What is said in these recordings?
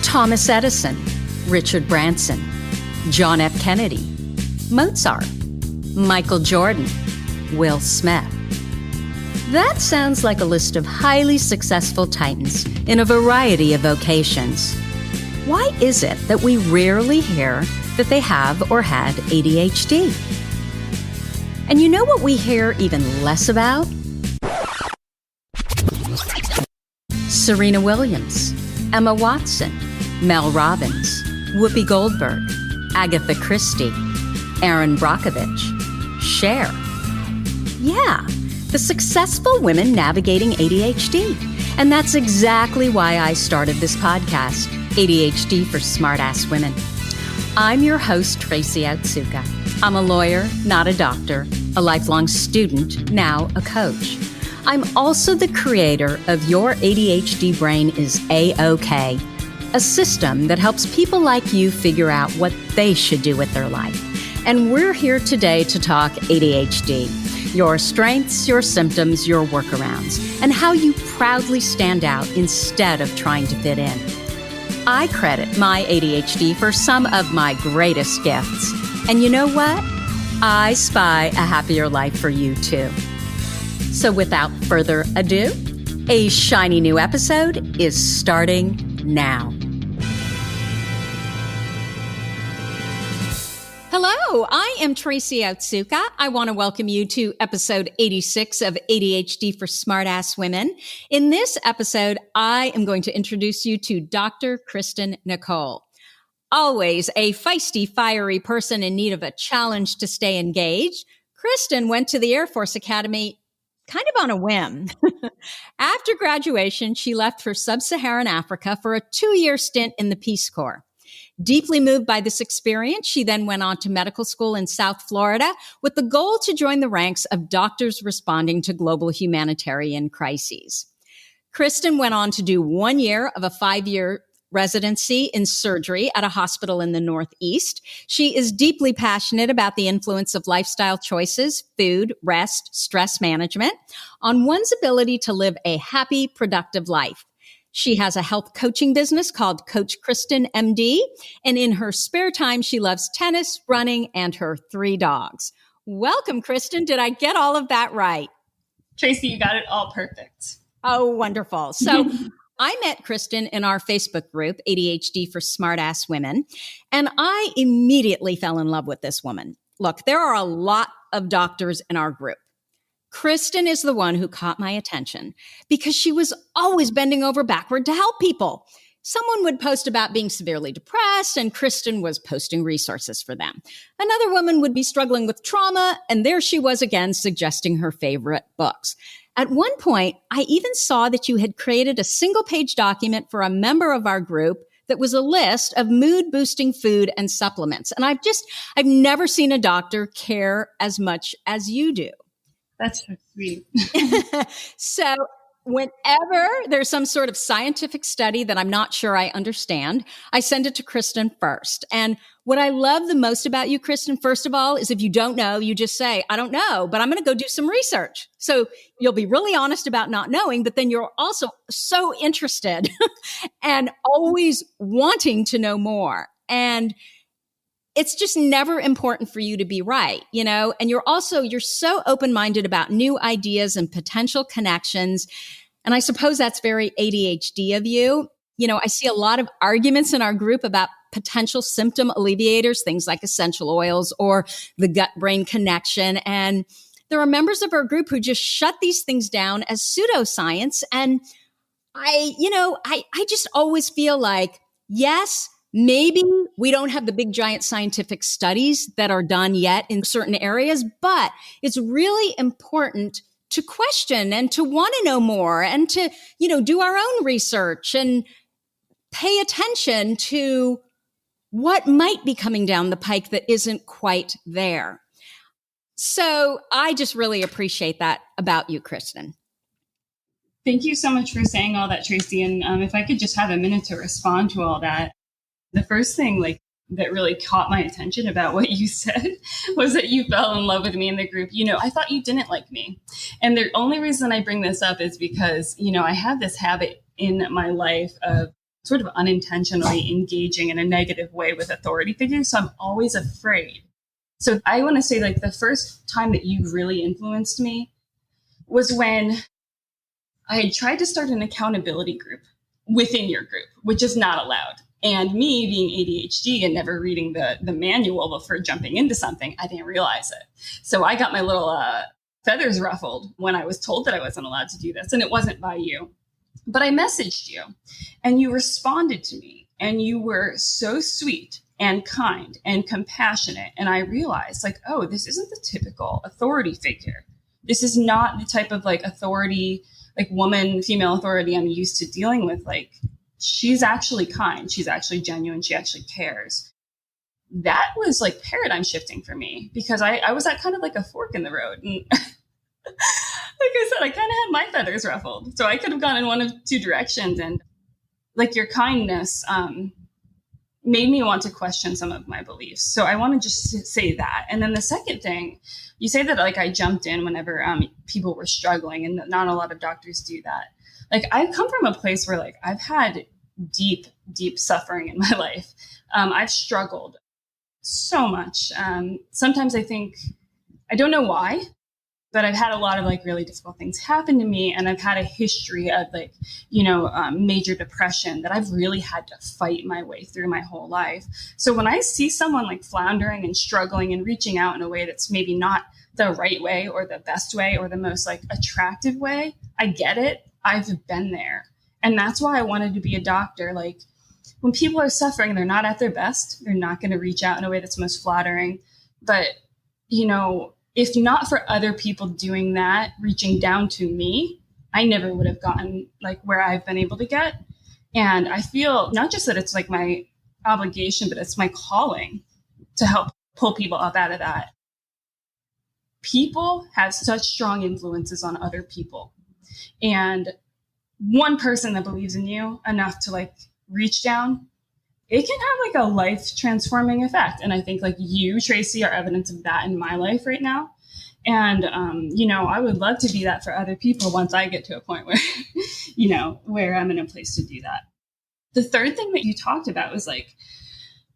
Thomas Edison, Richard Branson, John F. Kennedy, Mozart, Michael Jordan, Will Smith. That sounds like a list of highly successful titans in a variety of vocations. Why is it that we rarely hear that they have or had ADHD? And you know what we hear even less about? Serena Williams, Emma Watson, Mel Robbins, Whoopi Goldberg, Agatha Christie, Erin Brockovich, Cher. Yeah, the successful women navigating ADHD. And that's exactly why I started this podcast, ADHD for Smartass Women. I'm your host, Tracy Otsuka. I'm a lawyer, not a doctor, a lifelong student, now a coach. I'm also the creator of Your ADHD Brain is A-OK, a system that helps people like you figure out what they should do with their life. And we're here today to talk ADHD, your strengths, your symptoms, your workarounds, and how you proudly stand out instead of trying to fit in. I credit my ADHD for some of my greatest gifts. And you know what? I spy a happier life for you too. So without further ado, a shiny new episode is starting now. Hello, I am Tracy Otsuka. I want to welcome you to episode 86 of ADHD for Smartass Women. In this episode, I am going to introduce you to Dr. Kristen Nicole. Always a feisty, fiery person in need of a challenge to stay engaged, Kristin went to the Air Force Academy kind of on a whim. After graduation, she left for Subsaharan Africa for a 2-year stint in the Peace Corps. Deeply moved by this experience, she then went on to medical school in South Florida with the goal to join the ranks of doctors responding to global humanitarian crises. Kristin went on to do 1 year of a 5-year residency in surgery at a hospital in the Northeast. She is deeply passionate about the influence of lifestyle choices, food, rest, stress management on one's ability to live a happy, productive life. She has a health coaching business called Coach Kristen, MD, and in her spare time, she loves tennis, running, and her 3 dogs. Welcome, Kristin. Did I get all of that right? Tracy, you got it all perfect. Oh, wonderful. So I met Kristin in our Facebook group, ADHD for Smartass Women, and I immediately fell in love with this woman. Look, there are a lot of doctors in our group. Kristin is the one who caught my attention because she was always bending over backward to help people. Someone would post about being severely depressed, and Kristin was posting resources for them. Another woman would be struggling with trauma, and there she was again suggesting her favorite books. At one point, I even saw that you had created a single-page document for a member of our group that was a list of mood-boosting food and supplements. And I've never seen a doctor care as much as you do. That's so sweet. So whenever there's some sort of scientific study that I'm not sure I understand, I send it to Kristin first. And what I love the most about you, Kristin, first of all, is if you don't know, you just say, I don't know, but I'm going to go do some research. So you'll be really honest about not knowing, but then you're also so interested and always wanting to know more. And it's just never important for you to be right, you know, and you're so open-minded about new ideas and potential connections. And I suppose that's very ADHD of you. You know, I see a lot of arguments in our group about potential symptom alleviators, things like essential oils or the gut-brain connection. And there are members of our group who just shut these things down as pseudoscience. And I just always feel like, yes, maybe we don't have the big giant scientific studies that are done yet in certain areas, but it's really important to question and to want to know more and to, do our own research and pay attention to what might be coming down the pike that isn't quite there. So I just really appreciate that about you, Kristin. Thank you so much for saying all that, Tracy. And if I could just have a minute to respond to all that. The first thing that really caught my attention about what you said was that you fell in love with me in the group. I thought you didn't like me. And the only reason I bring this up is because, I have this habit in my life of sort of unintentionally engaging in a negative way with authority figures. So I'm always afraid. So I want to say like the first time that you really influenced me was when I had tried to start an accountability group within your group, which is not allowed. And me being ADHD and never reading the manual before jumping into something, I didn't realize it. So I got my little feathers ruffled when I was told that I wasn't allowed to do this. And it wasn't by you. But I messaged you and you responded to me and you were so sweet and kind and compassionate. And I realized like, oh, this isn't the typical authority figure. This is not the type of like authority, like woman, female authority I'm used to dealing with. Like, she's actually kind. She's actually genuine. She actually cares. That was like paradigm shifting for me because I was at kind of like a fork in the road. And like I said, I kind of had my feathers ruffled. So I could have gone in one of two directions. And like your kindness made me want to question some of my beliefs. So I want to just say that. And then the second thing, you say that like I jumped in whenever people were struggling, and not a lot of doctors do that. Like I've come from a place where like I've had deep, deep suffering in my life. I've struggled so much. Sometimes I think, I don't know why, but I've had a lot of like really difficult things happen to me. And I've had a history of like, major depression that I've really had to fight my way through my whole life. So when I see someone like floundering and struggling and reaching out in a way that's maybe not the right way or the best way or the most like attractive way, I get it. I've been there. And that's why I wanted to be a doctor. Like when people are suffering, they're not at their best. They're not going to reach out in a way that's most flattering. But, if not for other people doing that, reaching down to me, I never would have gotten like where I've been able to get. And I feel not just that it's like my obligation, but it's my calling to help pull people up out of that. People have such strong influences on other people. And one person that believes in you enough to like reach down, it can have like a life transforming effect. And I think like you, Tracy, are evidence of that in my life right now. And, I would love to be that for other people once I get to a point where, where I'm in a place to do that. The third thing that you talked about was like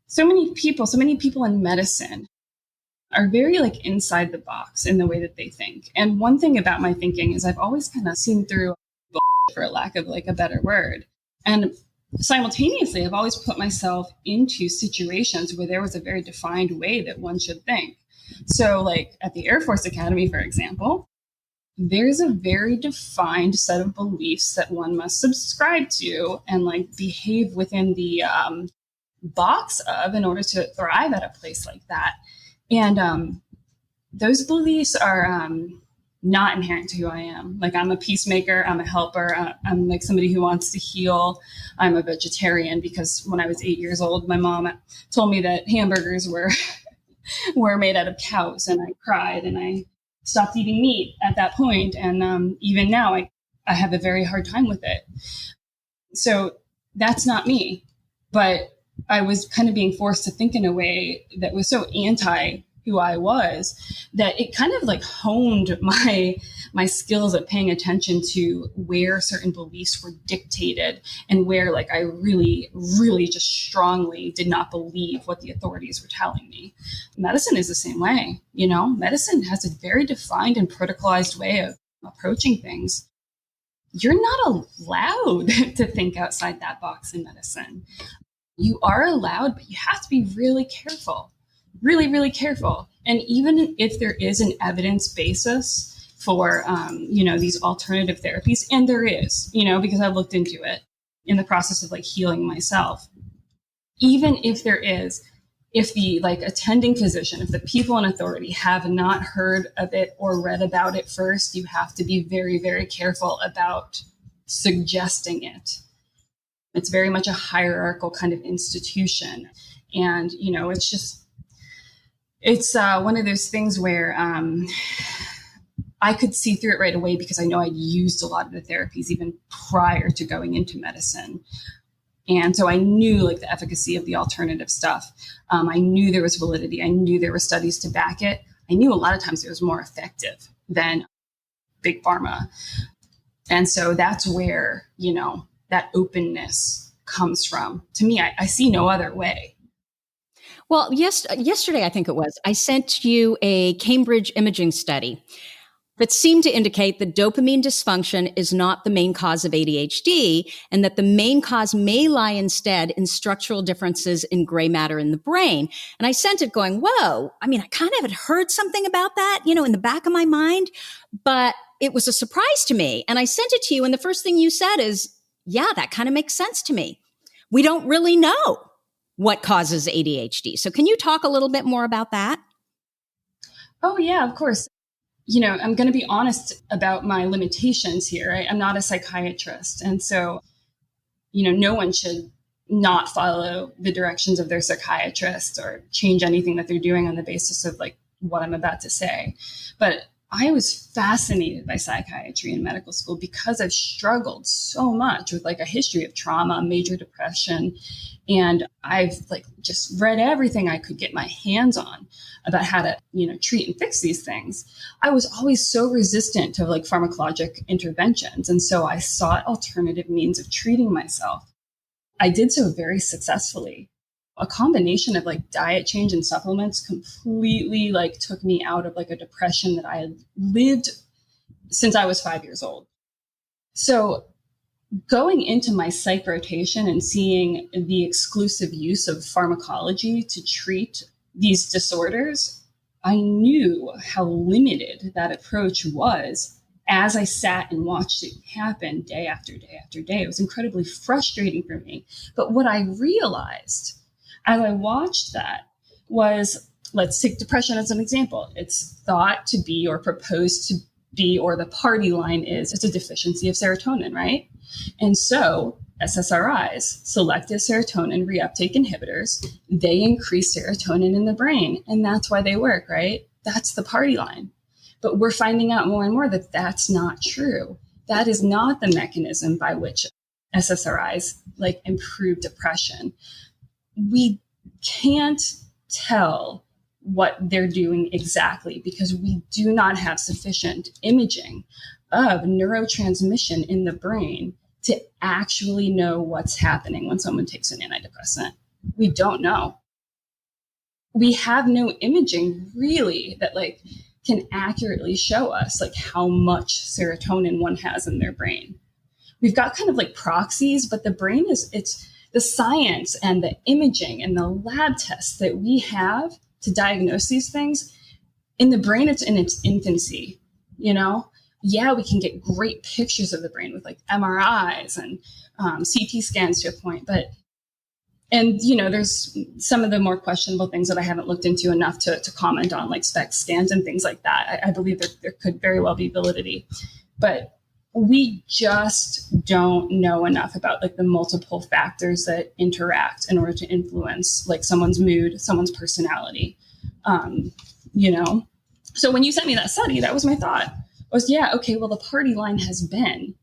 so many people in medicine are very like inside the box in the way that they think. And one thing about my thinking is I've always kind of seen through for lack of like a better word. And simultaneously, I've always put myself into situations where there was a very defined way that one should think. So like at the Air Force Academy, for example, there's a very defined set of beliefs that one must subscribe to and like behave within the box of in order to thrive at a place like that. And those beliefs are not inherent to who I am. Like I'm a peacemaker, I'm a helper, I'm like somebody who wants to heal. I'm a vegetarian because when I was 8 years old, my mom told me that hamburgers were made out of cows, and I cried and I stopped eating meat at that point. And even now, I have a very hard time with it. So that's not me, but I was kind of being forced to think in a way that was so anti who I was that it kind of like honed my skills at paying attention to where certain beliefs were dictated and where like I really, really just strongly did not believe what the authorities were telling me. Medicine is the same way, medicine has a very defined and protocolized way of approaching things. You're not allowed to think outside that box in medicine. You are allowed, but you have to be really careful. Really, really careful. And even if there is an evidence basis for, these alternative therapies, and there is, because I've looked into it in the process of like healing myself, even if there is, if the like attending physician, if the people in authority have not heard of it or read about it first, you have to be very, very careful about suggesting it. It's very much a hierarchical kind of institution. And, it's one of those things where I could see through it right away because I know I'd used a lot of the therapies even prior to going into medicine. And so I knew like the efficacy of the alternative stuff. I knew there was validity. I knew there were studies to back it. I knew a lot of times it was more effective than big pharma. And so that's where, that openness comes from. To me, I see no other way. Well, yesterday, I think it was, I sent you a Cambridge imaging study that seemed to indicate that dopamine dysfunction is not the main cause of ADHD, and that the main cause may lie instead in structural differences in gray matter in the brain. And I sent it going, whoa, I mean, I kind of had heard something about that, in the back of my mind, but it was a surprise to me. And I sent it to you, and the first thing you said is, yeah, that kind of makes sense to me. We don't really know what causes ADHD. So can you talk a little bit more about that? Oh, yeah, of course. I'm going to be honest about my limitations here. I'm not a psychiatrist. And so, no one should not follow the directions of their psychiatrist or change anything that they're doing on the basis of like what I'm about to say. But I was fascinated by psychiatry in medical school because I've struggled so much with like a history of trauma, major depression. And I've like just read everything I could get my hands on about how to, treat and fix these things. I was always so resistant to like pharmacologic interventions. And so I sought alternative means of treating myself. I did so very successfully. A combination of like diet change and supplements completely like took me out of like a depression that I had lived since I was 5 years old. So going into my psych rotation and seeing the exclusive use of pharmacology to treat these disorders, I knew how limited that approach was as I sat and watched it happen day after day after day. It was incredibly frustrating for me. But what I realized as I watched that was, let's take depression as an example. It's thought to be or proposed to be, or the party line is, it's a deficiency of serotonin, right? And so SSRIs, selective serotonin reuptake inhibitors, they increase serotonin in the brain. And that's why they work, right? That's the party line. But we're finding out more and more that that's not true. That is not the mechanism by which SSRIs like improve depression. We can't tell what they're doing exactly because we do not have sufficient imaging of neurotransmission in the brain to actually know what's happening when someone takes an antidepressant. We don't know. We have no imaging really that like can accurately show us like how much serotonin one has in their brain. We've got kind of like proxies, but the brain it's the science and the imaging and the lab tests that we have to diagnose these things. In the brain, it's in its infancy, Yeah, we can get great pictures of the brain with like MRIs and CT scans to a point, there's some of the more questionable things that I haven't looked into enough to comment on, like SPECT scans and things like that. I believe there could very well be validity, but we just don't know enough about like the multiple factors that interact in order to influence like someone's mood, someone's personality, So when you sent me that study, that was my thought. Was, yeah, okay, well, the party line has been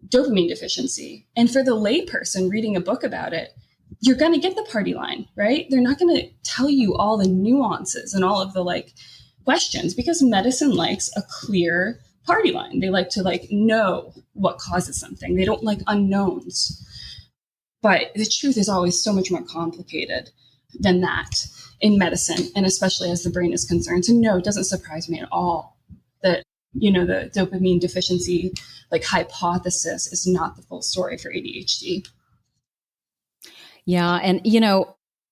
dopamine deficiency. And for the layperson reading a book about it, you're going to get the party line, right? They're not going to tell you all the nuances and all of the like questions because medicine likes a clear party line. They like to like know what causes something. They don't like unknowns. But the truth is always so much more complicated than that in medicine, and especially as the brain is concerned. So no, it doesn't surprise me at all that the dopamine deficiency like hypothesis is not the full story for ADHD. Yeah. And,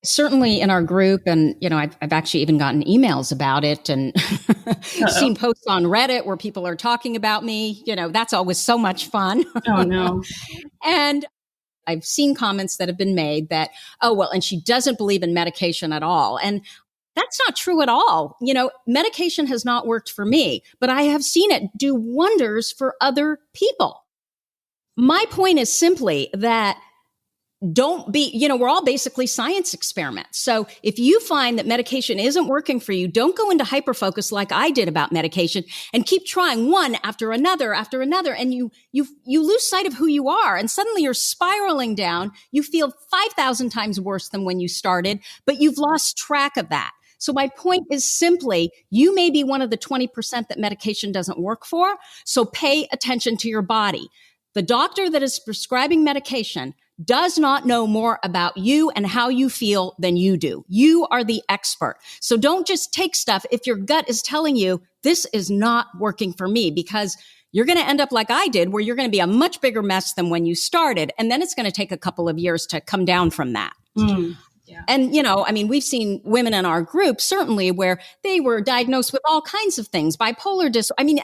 certainly in our group, and, I've actually even gotten emails about it and seen posts on Reddit where people are talking about me. That's always so much fun. Oh, no. And I've seen comments that have been made that, oh, well, and she doesn't believe in medication at all. And that's not true at all. Medication has not worked for me, but I have seen it do wonders for other people. My point is simply that we're all basically science experiments. So if you find that medication isn't working for you, don't go into hyperfocus like I did about medication and keep trying one after another. And you lose sight of who you are. And suddenly you're spiraling down. You feel 5,000 times worse than when you started, but you've lost track of that. So my point is simply, you may be one of the 20% that medication doesn't work for. So pay attention to your body. The doctor that is prescribing medication does not know more about you and how you feel than you do. You are the expert. So don't just take stuff if your gut is telling you this is not working for me, because you're going to end up like I did, where you're going to be a much bigger mess than when you started. And then it's going to take a couple of years to come down from that. Yeah. And, we've seen women in our group, certainly, where they were diagnosed with all kinds of things, bipolar disorder. And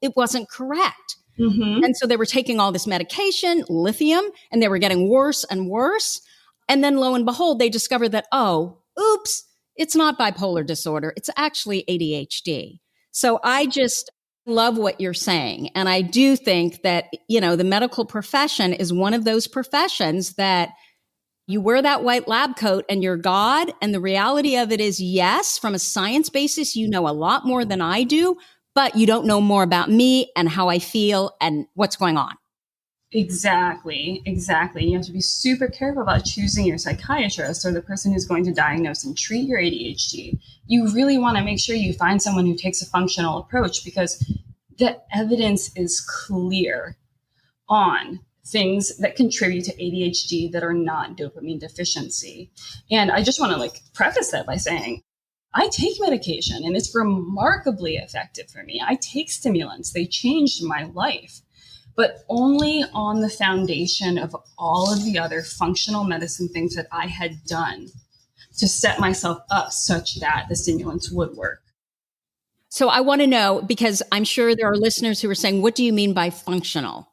it wasn't correct. Mm-hmm. And so they were taking all this medication, lithium, and they were getting worse and worse. And then lo and behold, they discovered that, oops, it's not bipolar disorder. It's actually ADHD. So I just love what you're saying. And I do think that, the medical profession is one of those professions that you wear that white lab coat and you're God. And the reality of it is, yes, from a science basis, you know a lot more than I do, but you don't know more about me and how I feel and what's going on. Exactly. You have to be super careful about choosing your psychiatrist or the person who's going to diagnose and treat your ADHD. You really want to make sure you find someone who takes a functional approach, because the evidence is clear on things that contribute to ADHD that are not dopamine deficiency. And I just want to preface that by saying, I take medication and it's remarkably effective for me. I take stimulants. They changed my life, but only on the foundation of all of the other functional medicine things that I had done to set myself up such that the stimulants would work. So I want to know, because I'm sure there are listeners who are saying, what do you mean by functional?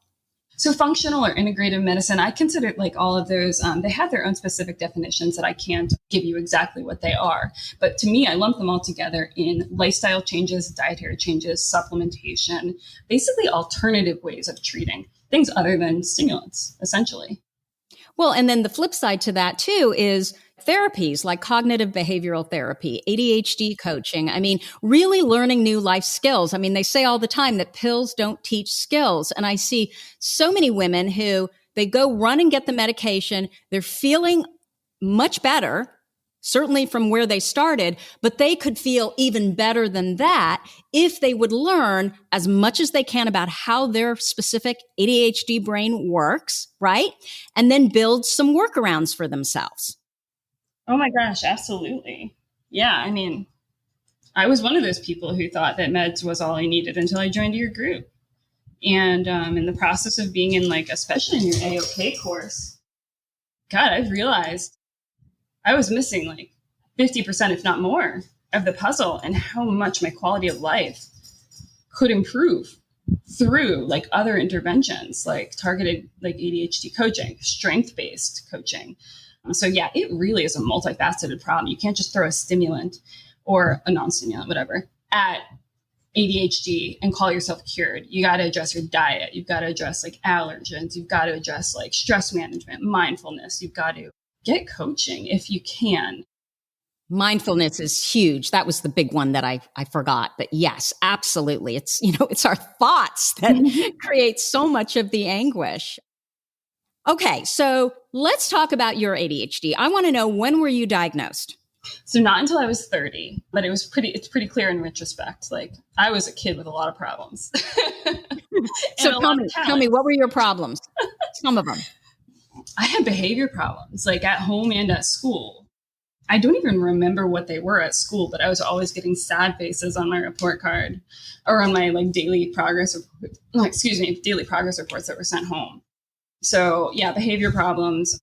So functional or integrative medicine, I consider all of those, they have their own specific definitions that I can't give you exactly what they are. But to me, I lump them all together in lifestyle changes, dietary changes, supplementation, basically alternative ways of treating things other than stimulants, essentially. Well, and then the flip side to that too is therapies like cognitive behavioral therapy, ADHD coaching. Really learning new life skills. They say all the time that pills don't teach skills. And I see so many women who they go run and get the medication. They're feeling much better, certainly from where they started, but they could feel even better than that if they would learn as much as they can about how their specific ADHD brain works, right? And then build some workarounds for themselves. Oh my gosh, absolutely. Yeah, I was one of those people who thought that meds was all I needed until I joined your group. And in the process of being in especially in your AOK course, God, I've realized I was missing 50%, if not more, of the puzzle, and how much my quality of life could improve through other interventions, targeted ADHD coaching, strength-based coaching. So yeah, it really is a multifaceted problem. You can't just throw a stimulant or a non-stimulant, whatever, at ADHD and call yourself cured. You got to address your diet. You've got to address allergens. You've got to address stress management, mindfulness. You've got to get coaching if you can. Mindfulness is huge. That was the big one that I forgot. But yes, absolutely. It's, it's our thoughts that create so much of the anguish. Okay, so let's talk about your ADHD. I want to know, when were you diagnosed? So not until I was 30, but it's pretty clear in retrospect. I was a kid with a lot of problems. So tell me, what were your problems? Some of them. I had behavior problems, at home and at school. I don't even remember what they were at school, but I was always getting sad faces on my report card or on my daily progress reports that were sent home. So yeah, behavior problems,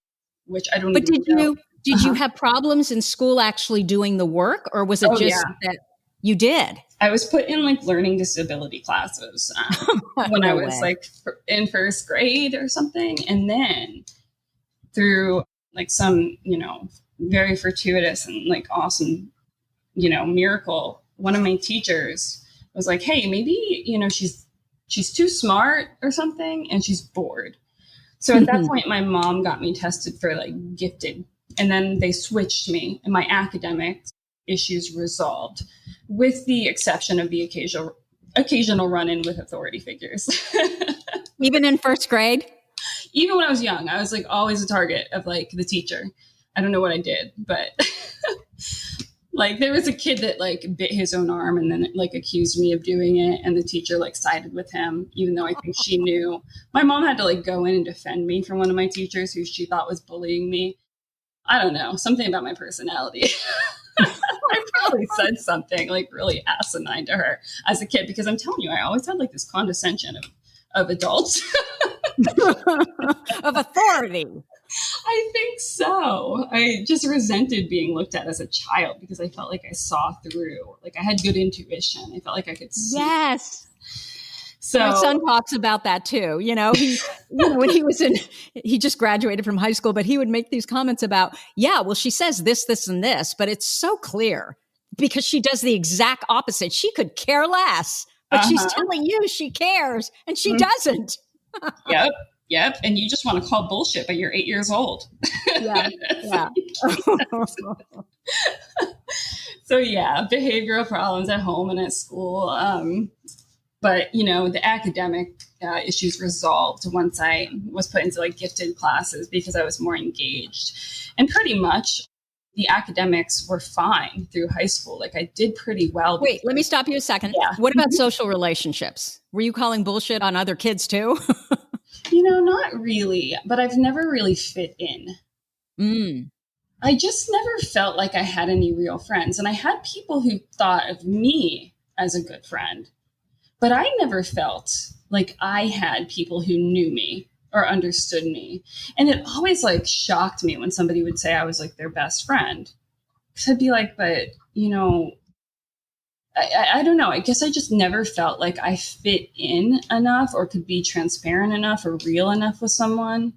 which I don't. But did you have problems in school actually doing the work, or was it that you did? I was put in learning disability classes when I was in first grade or something, and then through some very fortuitous and awesome miracle, one of my teachers was like, "Hey, maybe she's too smart or something, and she's bored." So at that point, my mom got me tested for gifted, and then they switched me, and my academic issues resolved, with the exception of the occasional run-in with authority figures. Even in first grade? Even when I was young, I was always a target of the teacher. I don't know what I did, but Like there was a kid that like bit his own arm and then like accused me of doing it. And the teacher like sided with him, even though I think she knew. My mom had to like go in and defend me from one of my teachers who she thought was bullying me. I don't know, something about my personality. I probably said something like really asinine to her as a kid, because I'm telling you, I always had like this condescension of adults. Of authority. I think so. I just resented being looked at as a child because I felt like I saw through. Like I had good intuition. I felt like I could see. Yes. So my son talks about that too. When he just graduated from high school, but he would make these comments about, yeah, well, she says this, this, and this, but it's so clear because she does the exact opposite. She could care less, but she's telling you she cares and she doesn't. Yep. And you just want to call bullshit, but you're 8 years old. Yeah. So yeah, behavioral problems at home and at school. But, the academic issues resolved once I was put into like gifted classes because I was more engaged. And pretty much the academics were fine through high school. Like I did pretty well. Wait, let me stop you a second. Yeah. What about social relationships? Were you calling bullshit on other kids too? Not really, but I've never really fit in. I just never felt like I had any real friends. And I had people who thought of me as a good friend, but I never felt like I had people who knew me or understood me. And it always like shocked me when somebody would say I was like their best friend. Because I'd be like, but, I don't know. I guess I just never felt like I fit in enough or could be transparent enough or real enough with someone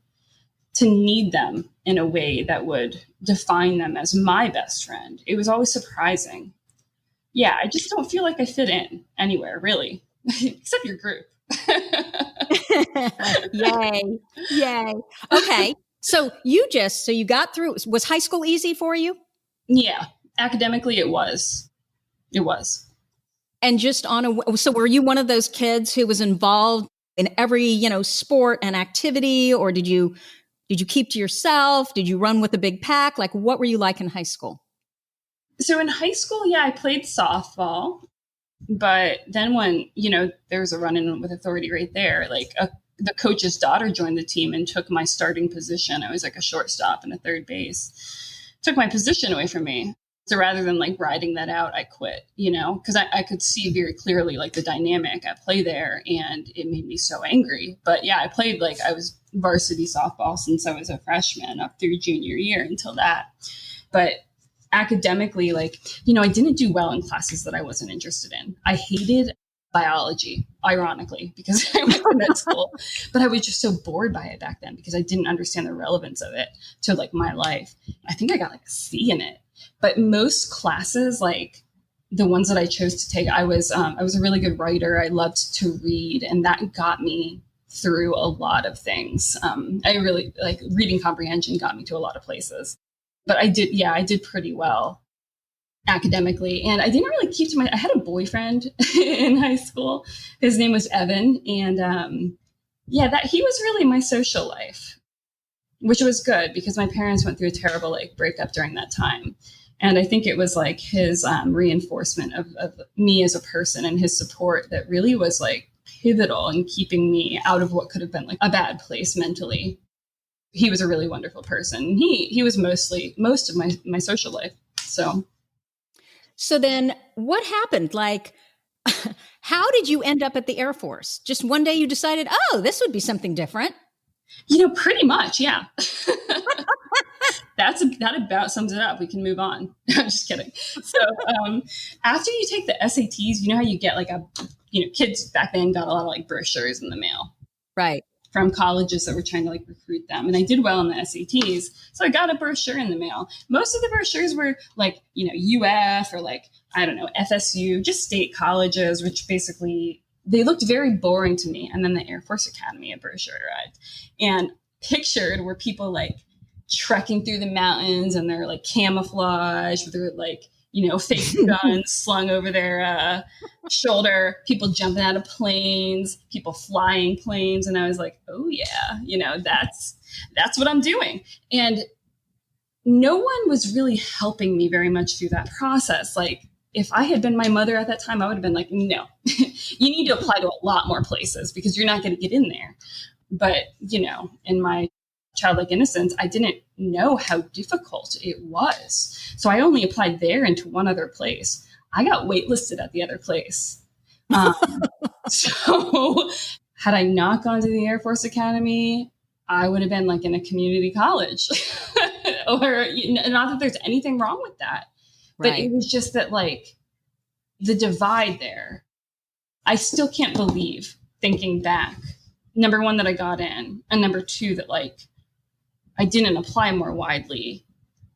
to need them in a way that would define them as my best friend. It was always surprising. Yeah, I just don't feel like I fit in anywhere, really, except your group. Yay. Okay. So you got through. Was high school easy for you? Yeah. Academically, it was. And so were you one of those kids who was involved in every, sport and activity, or did you keep to yourself? Did you run with a big pack? Like, what were you like in high school? So in high school, yeah, I played softball, but then when, there was a run-in with authority right there, like the coach's daughter joined the team and took my starting position. I was like a shortstop and a third base, took my position away from me. So rather than like riding that out, I quit, because I could see very clearly like the dynamic at play there, and it made me so angry. But yeah, I was varsity softball since I was a freshman up through junior year until that. But academically, I didn't do well in classes that I wasn't interested in. I hated biology, ironically, because I went to med school, but I was just so bored by it back then because I didn't understand the relevance of it to like my life. I think I got like a C in it. But most classes, like the ones that I chose to take, I was a really good writer. I loved to read, and that got me through a lot of things. I really like reading comprehension got me to a lot of places. But I did pretty well academically, and I didn't really keep to I had a boyfriend in high school. His name was Evan, and that he was really my social life, which was good because my parents went through a terrible breakup during that time. And I think it was like his reinforcement of me as a person and his support that really was like pivotal in keeping me out of what could have been like a bad place mentally. He was a really wonderful person. He was most of my social life. So then what happened? Like, how did you end up at the Air Force? Just one day you decided, oh, this would be something different. Pretty much. Yeah. That about sums it up. We can move on. I'm just kidding. So after you take the SATs, you know how you get like kids back then got a lot of like brochures in the mail. Right. From colleges that were trying to like recruit them. And I did well in the SATs. So I got a brochure in the mail. Most of the brochures were like, UF or like, I don't know, FSU, just state colleges, which basically they looked very boring to me. And then the Air Force Academy, a brochure arrived, and pictured were people like trekking through the mountains and they're like camouflage with their like, fake guns slung over their shoulder, people jumping out of planes, people flying planes. And I was like, oh yeah, that's what I'm doing. And no one was really helping me very much through that process. Like, if I had been my mother at that time, I would have been like, no, you need to apply to a lot more places because you're not going to get in there. But, in my childlike innocence, I didn't know how difficult it was. So I only applied there and to one other place. I got waitlisted at the other place. So had I not gone to the Air Force Academy, I would have been like in a community college. Or not that there's anything wrong with that, but it was just that, like, the divide there. I still can't believe, thinking back, number one, that I got in, and number two, that, like, I didn't apply more widely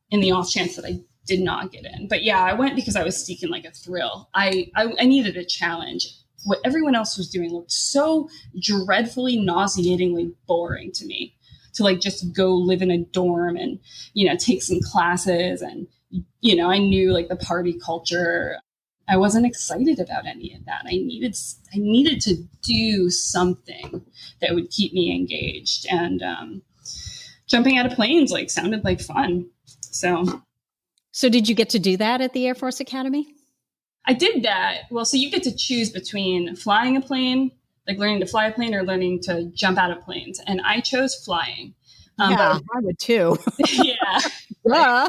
in the off chance that I did not get in. But yeah, I went because I was seeking like a thrill. I needed a challenge. What everyone else was doing looked so dreadfully, nauseatingly boring to me, to like just go live in a dorm and, take some classes. And, I knew like the party culture. I wasn't excited about any of that. I needed to do something that would keep me engaged. And jumping out of planes like sounded like fun. So did you get to do that at the Air Force Academy? I did that. Well, so you get to choose between flying a plane, like learning to fly a plane, or learning to jump out of planes. And I chose flying. I would too. Yeah.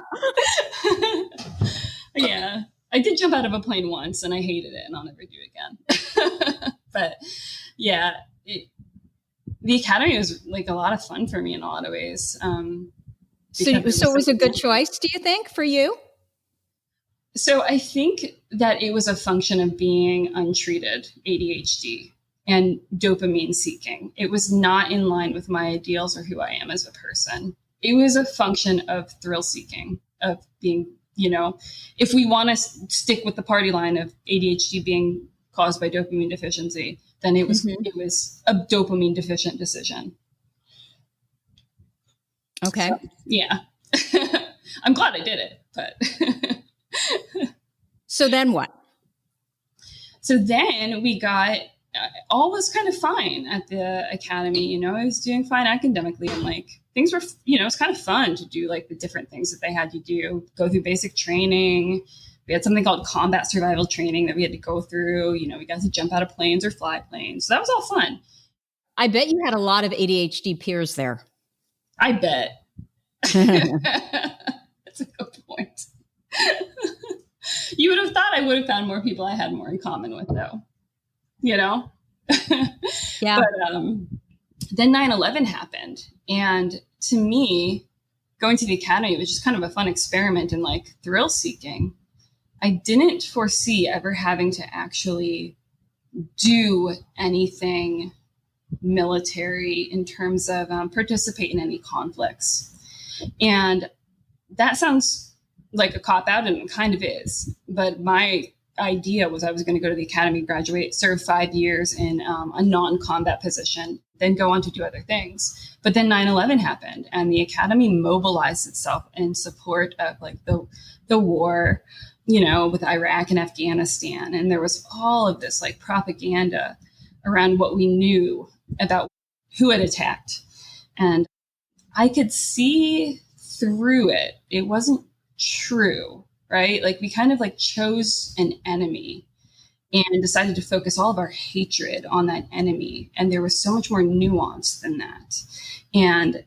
Yeah. I did jump out of a plane once and I hated it and I'll never do it again. But yeah, the academy was like a lot of fun for me in a lot of ways. So it was a good choice, do you think, for you? So I think that it was a function of being untreated ADHD and dopamine seeking. It was not in line with my ideals or who I am as a person. It was a function of thrill seeking, of being, if we want to stick with the party line of ADHD being caused by dopamine deficiency, then it was a dopamine deficient decision. Okay. So, yeah. I'm glad I did it, but. So then what? So then we got, all was kind of fine at the academy. I was doing fine academically, and like things were, it was kind of fun to do like the different things that they had to do, go through basic training. We had something called combat survival training that we had to go through. We got to jump out of planes or fly planes. So that was all fun. I bet you had a lot of ADHD peers there. I bet. That's a good point. You would have thought I would have found more people I had more in common with, though. Yeah. But then 9/11 happened. And to me, going to the academy was just kind of a fun experiment in like thrill seeking. I didn't foresee ever having to actually do anything military in terms of participate in any conflicts. And that sounds like a cop-out, and it kind of is. But my idea was I was going to go to the academy, graduate, serve 5 years in a non-combat position, then go on to do other things. But then 9/11 happened, and the academy mobilized itself in support of like the war, with Iraq and Afghanistan. And there was all of this like propaganda around what we knew about who had attacked. And I could see through it. It wasn't true, right? Like we kind of like chose an enemy and decided to focus all of our hatred on that enemy. And there was so much more nuance than that. And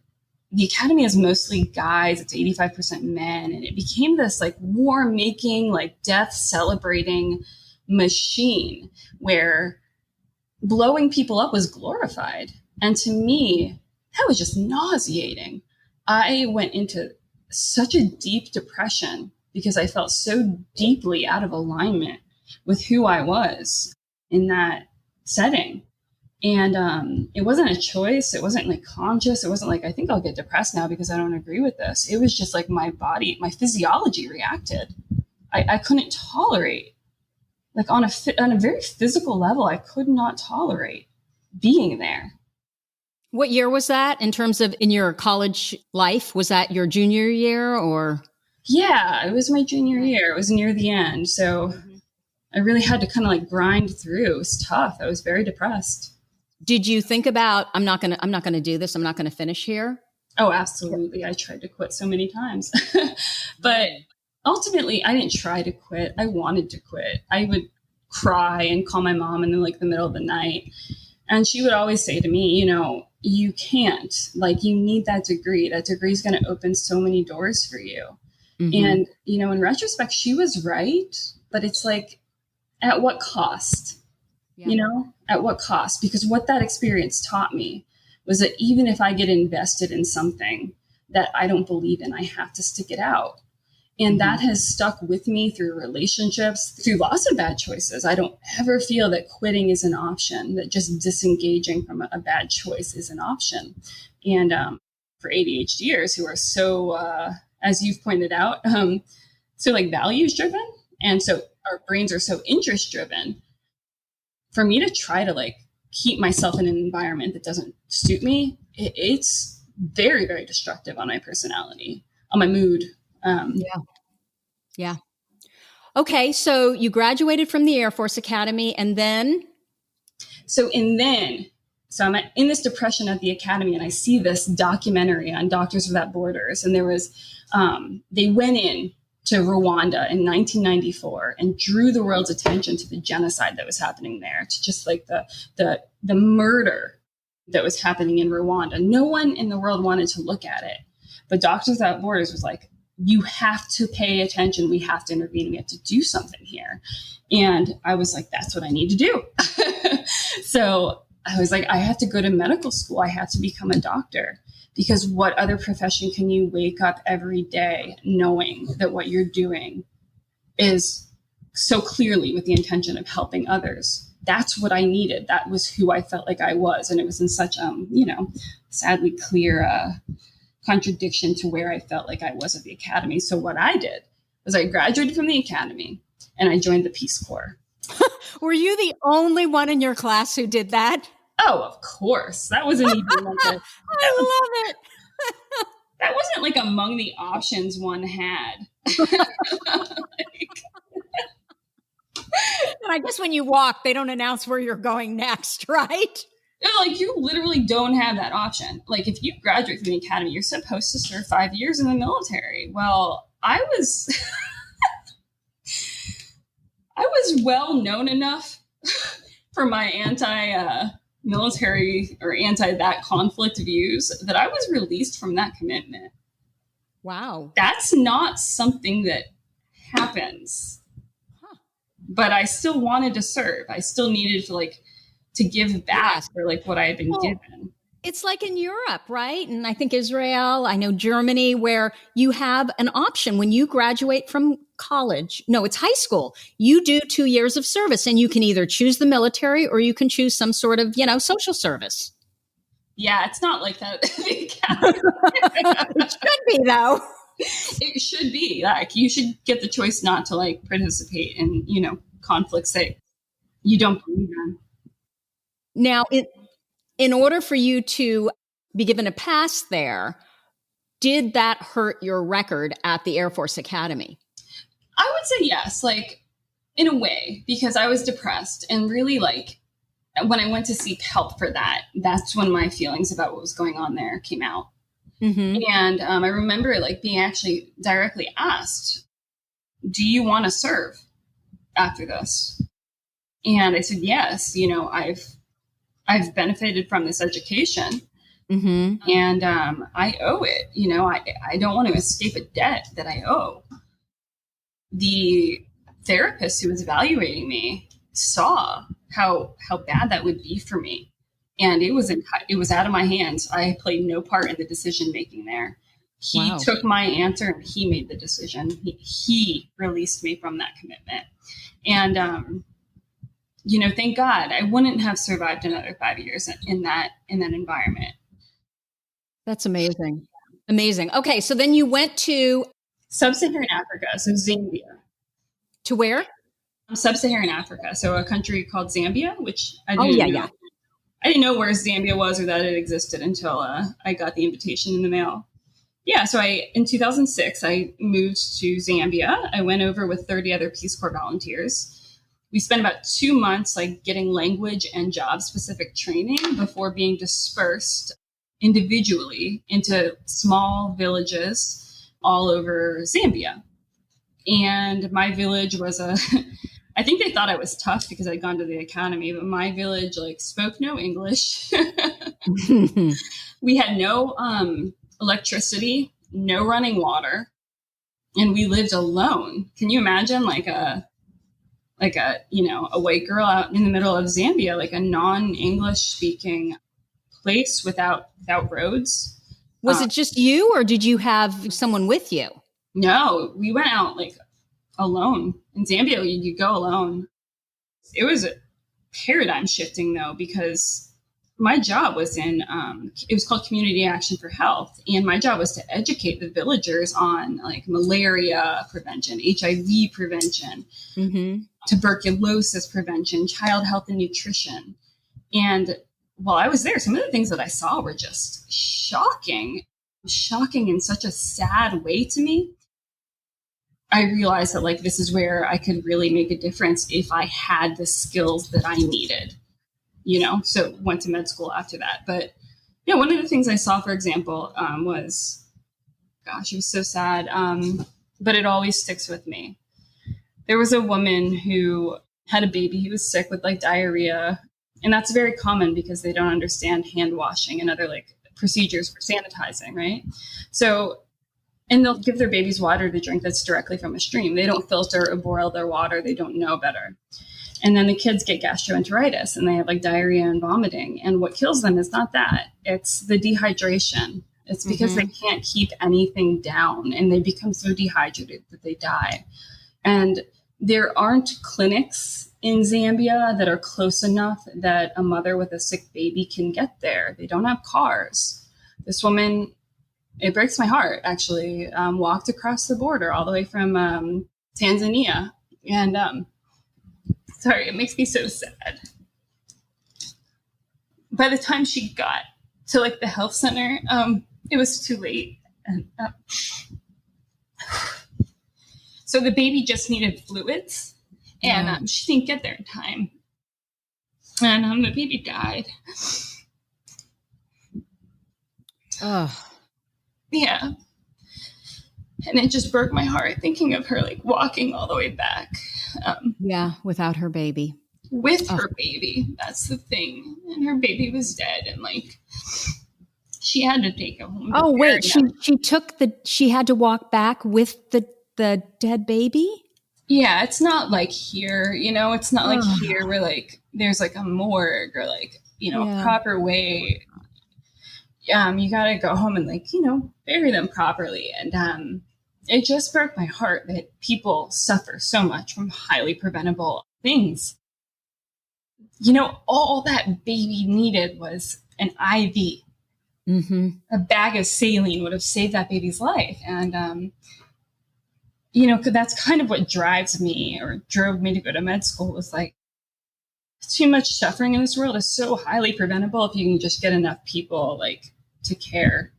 the academy is mostly guys. It's 85% men. And it became this like war making, like death celebrating machine where blowing people up was glorified. And to me, that was just nauseating. I went into such a deep depression because I felt so deeply out of alignment with who I was in that setting. And it wasn't a choice. It wasn't like conscious. It wasn't like, I think I'll get depressed now because I don't agree with this. It was just like my body, my physiology reacted. I couldn't tolerate, like on a very physical level, I could not tolerate being there. What year was that in terms of in your college life? Was that your junior year or? Yeah, it was my junior year. It was near the end. So I really had to kind of like grind through. It was tough. I was very depressed. Did you think about, I'm not going to do this. I'm not going to finish here? Oh, absolutely. I tried to quit so many times, but ultimately I didn't try to quit. I wanted to quit. I would cry and call my mom in the middle of the night. And she would always say to me, you can't, you need that degree. That degree is going to open so many doors for you. Mm-hmm. And, in retrospect, she was right. But it's at what cost? Yeah. At what cost? Because what that experience taught me was that even if I get invested in something that I don't believe in, I have to stick it out. And that has stuck with me through relationships, through lots of bad choices. I don't ever feel that quitting is an option, that just disengaging from a bad choice is an option. And for ADHDers who are so, as you've pointed out, so values driven. And so our brains are so interest driven. For me to try to keep myself in an environment that doesn't suit me, it's very, very destructive on my personality, on my mood. Yeah. Okay. So you graduated from the Air Force Academy and then? So I'm in this depression at the academy and I see this documentary on Doctors Without Borders. And there was, they went in to Rwanda in 1994 and drew the world's attention to the genocide that was happening there, to just the murder that was happening in Rwanda. No one in the world wanted to look at it, but Doctors Without Borders was you have to pay attention. We have to intervene. We have to do something here. And I was that's what I need to do. So I was I have to go to medical school. I have to become a doctor, because what other profession can you wake up every day knowing that what you're doing is so clearly with the intention of helping others? That's what I needed. That was who I felt I was. And it was in such, sadly clear, contradiction to where I felt I was at the academy. So what I did was I graduated from the academy and I joined the Peace Corps. Were you the only one in your class who did that? Oh, of course. That wasn't even I love it. That wasn't among the options one had. And I guess when you walk, they don't announce where you're going next, right? You literally don't have that option. If you graduate from the academy, you're supposed to serve 5 years in the military. Well, I was well known enough for my anti-military or anti-that conflict views that I was released from that commitment. Wow. That's not something that happens. Huh. But I still wanted to serve. I still needed to give back for what I had been given. It's in Europe, right? And I think Israel, I know Germany, where you have an option when you graduate from college. No, it's high school. You do 2 years of service and you can either choose the military or you can choose some sort of, social service. Yeah, it's not like that. It should be, though. It should be. You should get the choice not to participate in, conflicts that you don't believe in. Now, in order for you to be given a pass there, did that hurt your record at the Air Force Academy? I would say yes, in a way, because I was depressed and really when I went to seek help for that, that's when my feelings about what was going on there came out. Mm-hmm. And I remember being actually directly asked, do you want to serve after this? And I said, yes, I've benefited from this education. Mm-hmm. And I owe it. I don't want to escape a debt that I owe. The therapist who was evaluating me saw how bad that would be for me. And it was out of my hands. I played no part in the decision making there. He took my answer and he made the decision. He released me from that commitment. And, thank God I wouldn't have survived another 5 years in that environment. That's amazing. Amazing. Okay. So then you went to Subsaharan Africa. So Zambia. To where? Sub-Saharan Africa. So a country called Zambia, which I didn't know. I didn't know where Zambia was or that it existed until I got the invitation in the mail. Yeah, so in 2006, I moved to Zambia. I went over with 30 other Peace Corps volunteers. We spent about 2 months getting language and job specific training before being dispersed individually into small villages all over Zambia. And my village was I think they thought I was tough because I'd gone to the academy, but my village spoke no English. We had no electricity, no running water, and we lived alone. Can you imagine a white girl out in the middle of Zambia, like a non-English speaking place without roads? Was it just you, or did you have someone with you? No, we went out alone. In Zambia, you go alone. It was a paradigm shifting though, because my job was it was called Community Action for Health. And my job was to educate the villagers on malaria prevention, HIV prevention, tuberculosis prevention, child health and nutrition. And while I was there, some of the things that I saw were just shocking in such a sad way to me. I realized that this is where I could really make a difference if I had the skills that I needed, so went to med school after that. But one of the things I saw, for example, was, gosh, it was so sad. But it always sticks with me. There was a woman who had a baby who was sick with diarrhea. And that's very common because they don't understand hand washing and other procedures for sanitizing, right? And they'll give their babies water to drink that's directly from a stream. They don't filter or boil their water. They don't know better. And then the kids get gastroenteritis and they have diarrhea and vomiting. And what kills them is not that. It's the dehydration. It's because they can't keep anything down and they become so dehydrated that they die. And there aren't clinics in Zambia that are close enough that a mother with a sick baby can get there. They don't have cars. This woman, it breaks my heart, actually, walked across the border all the way from Tanzania. And sorry, it makes me so sad. By the time she got to the health center, it was too late. And, so the baby just needed fluids, and she didn't get there in time. And the baby died. Oh. Yeah. And it just broke my heart thinking of her walking all the way back. Without her baby. With her baby. That's the thing. And her baby was dead. And she had to take him home. Oh, wait. She had to walk back with the dead baby? Yeah. It's not here, it's not here where there's a morgue or a proper way. You got to go home and bury them properly. And it just broke my heart that people suffer so much from highly preventable things. All that baby needed was an IV. A bag of saline would have saved that baby's life. And, that's kind of what drives me or drove me to go to med school was too much suffering in this world is so highly preventable if you can just get enough people to care.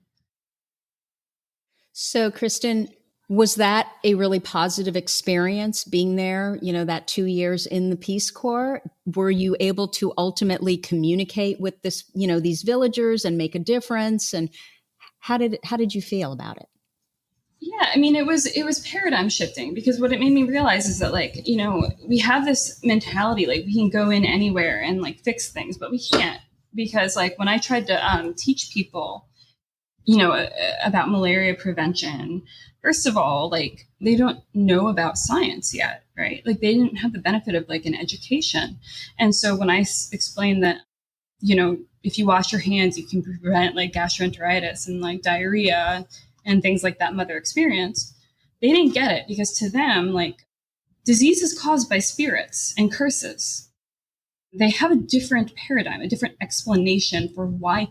So, Kristin, was that a really positive experience being there, that 2 years in the Peace Corps? Were you able to ultimately communicate with these villagers and make a difference? And how did you feel about it? Yeah, I mean, it was paradigm shifting because what it made me realize is that we have this mentality, we can go in anywhere and fix things, but we can't. Because when I tried to teach people, about malaria prevention, first of all, they don't know about science yet, right? They didn't have the benefit of an education. And so when I explained that, if you wash your hands, you can prevent gastroenteritis and diarrhea and things like that mother experienced, they didn't get it because to them, disease is caused by spirits and curses. They have a different paradigm, a different explanation for why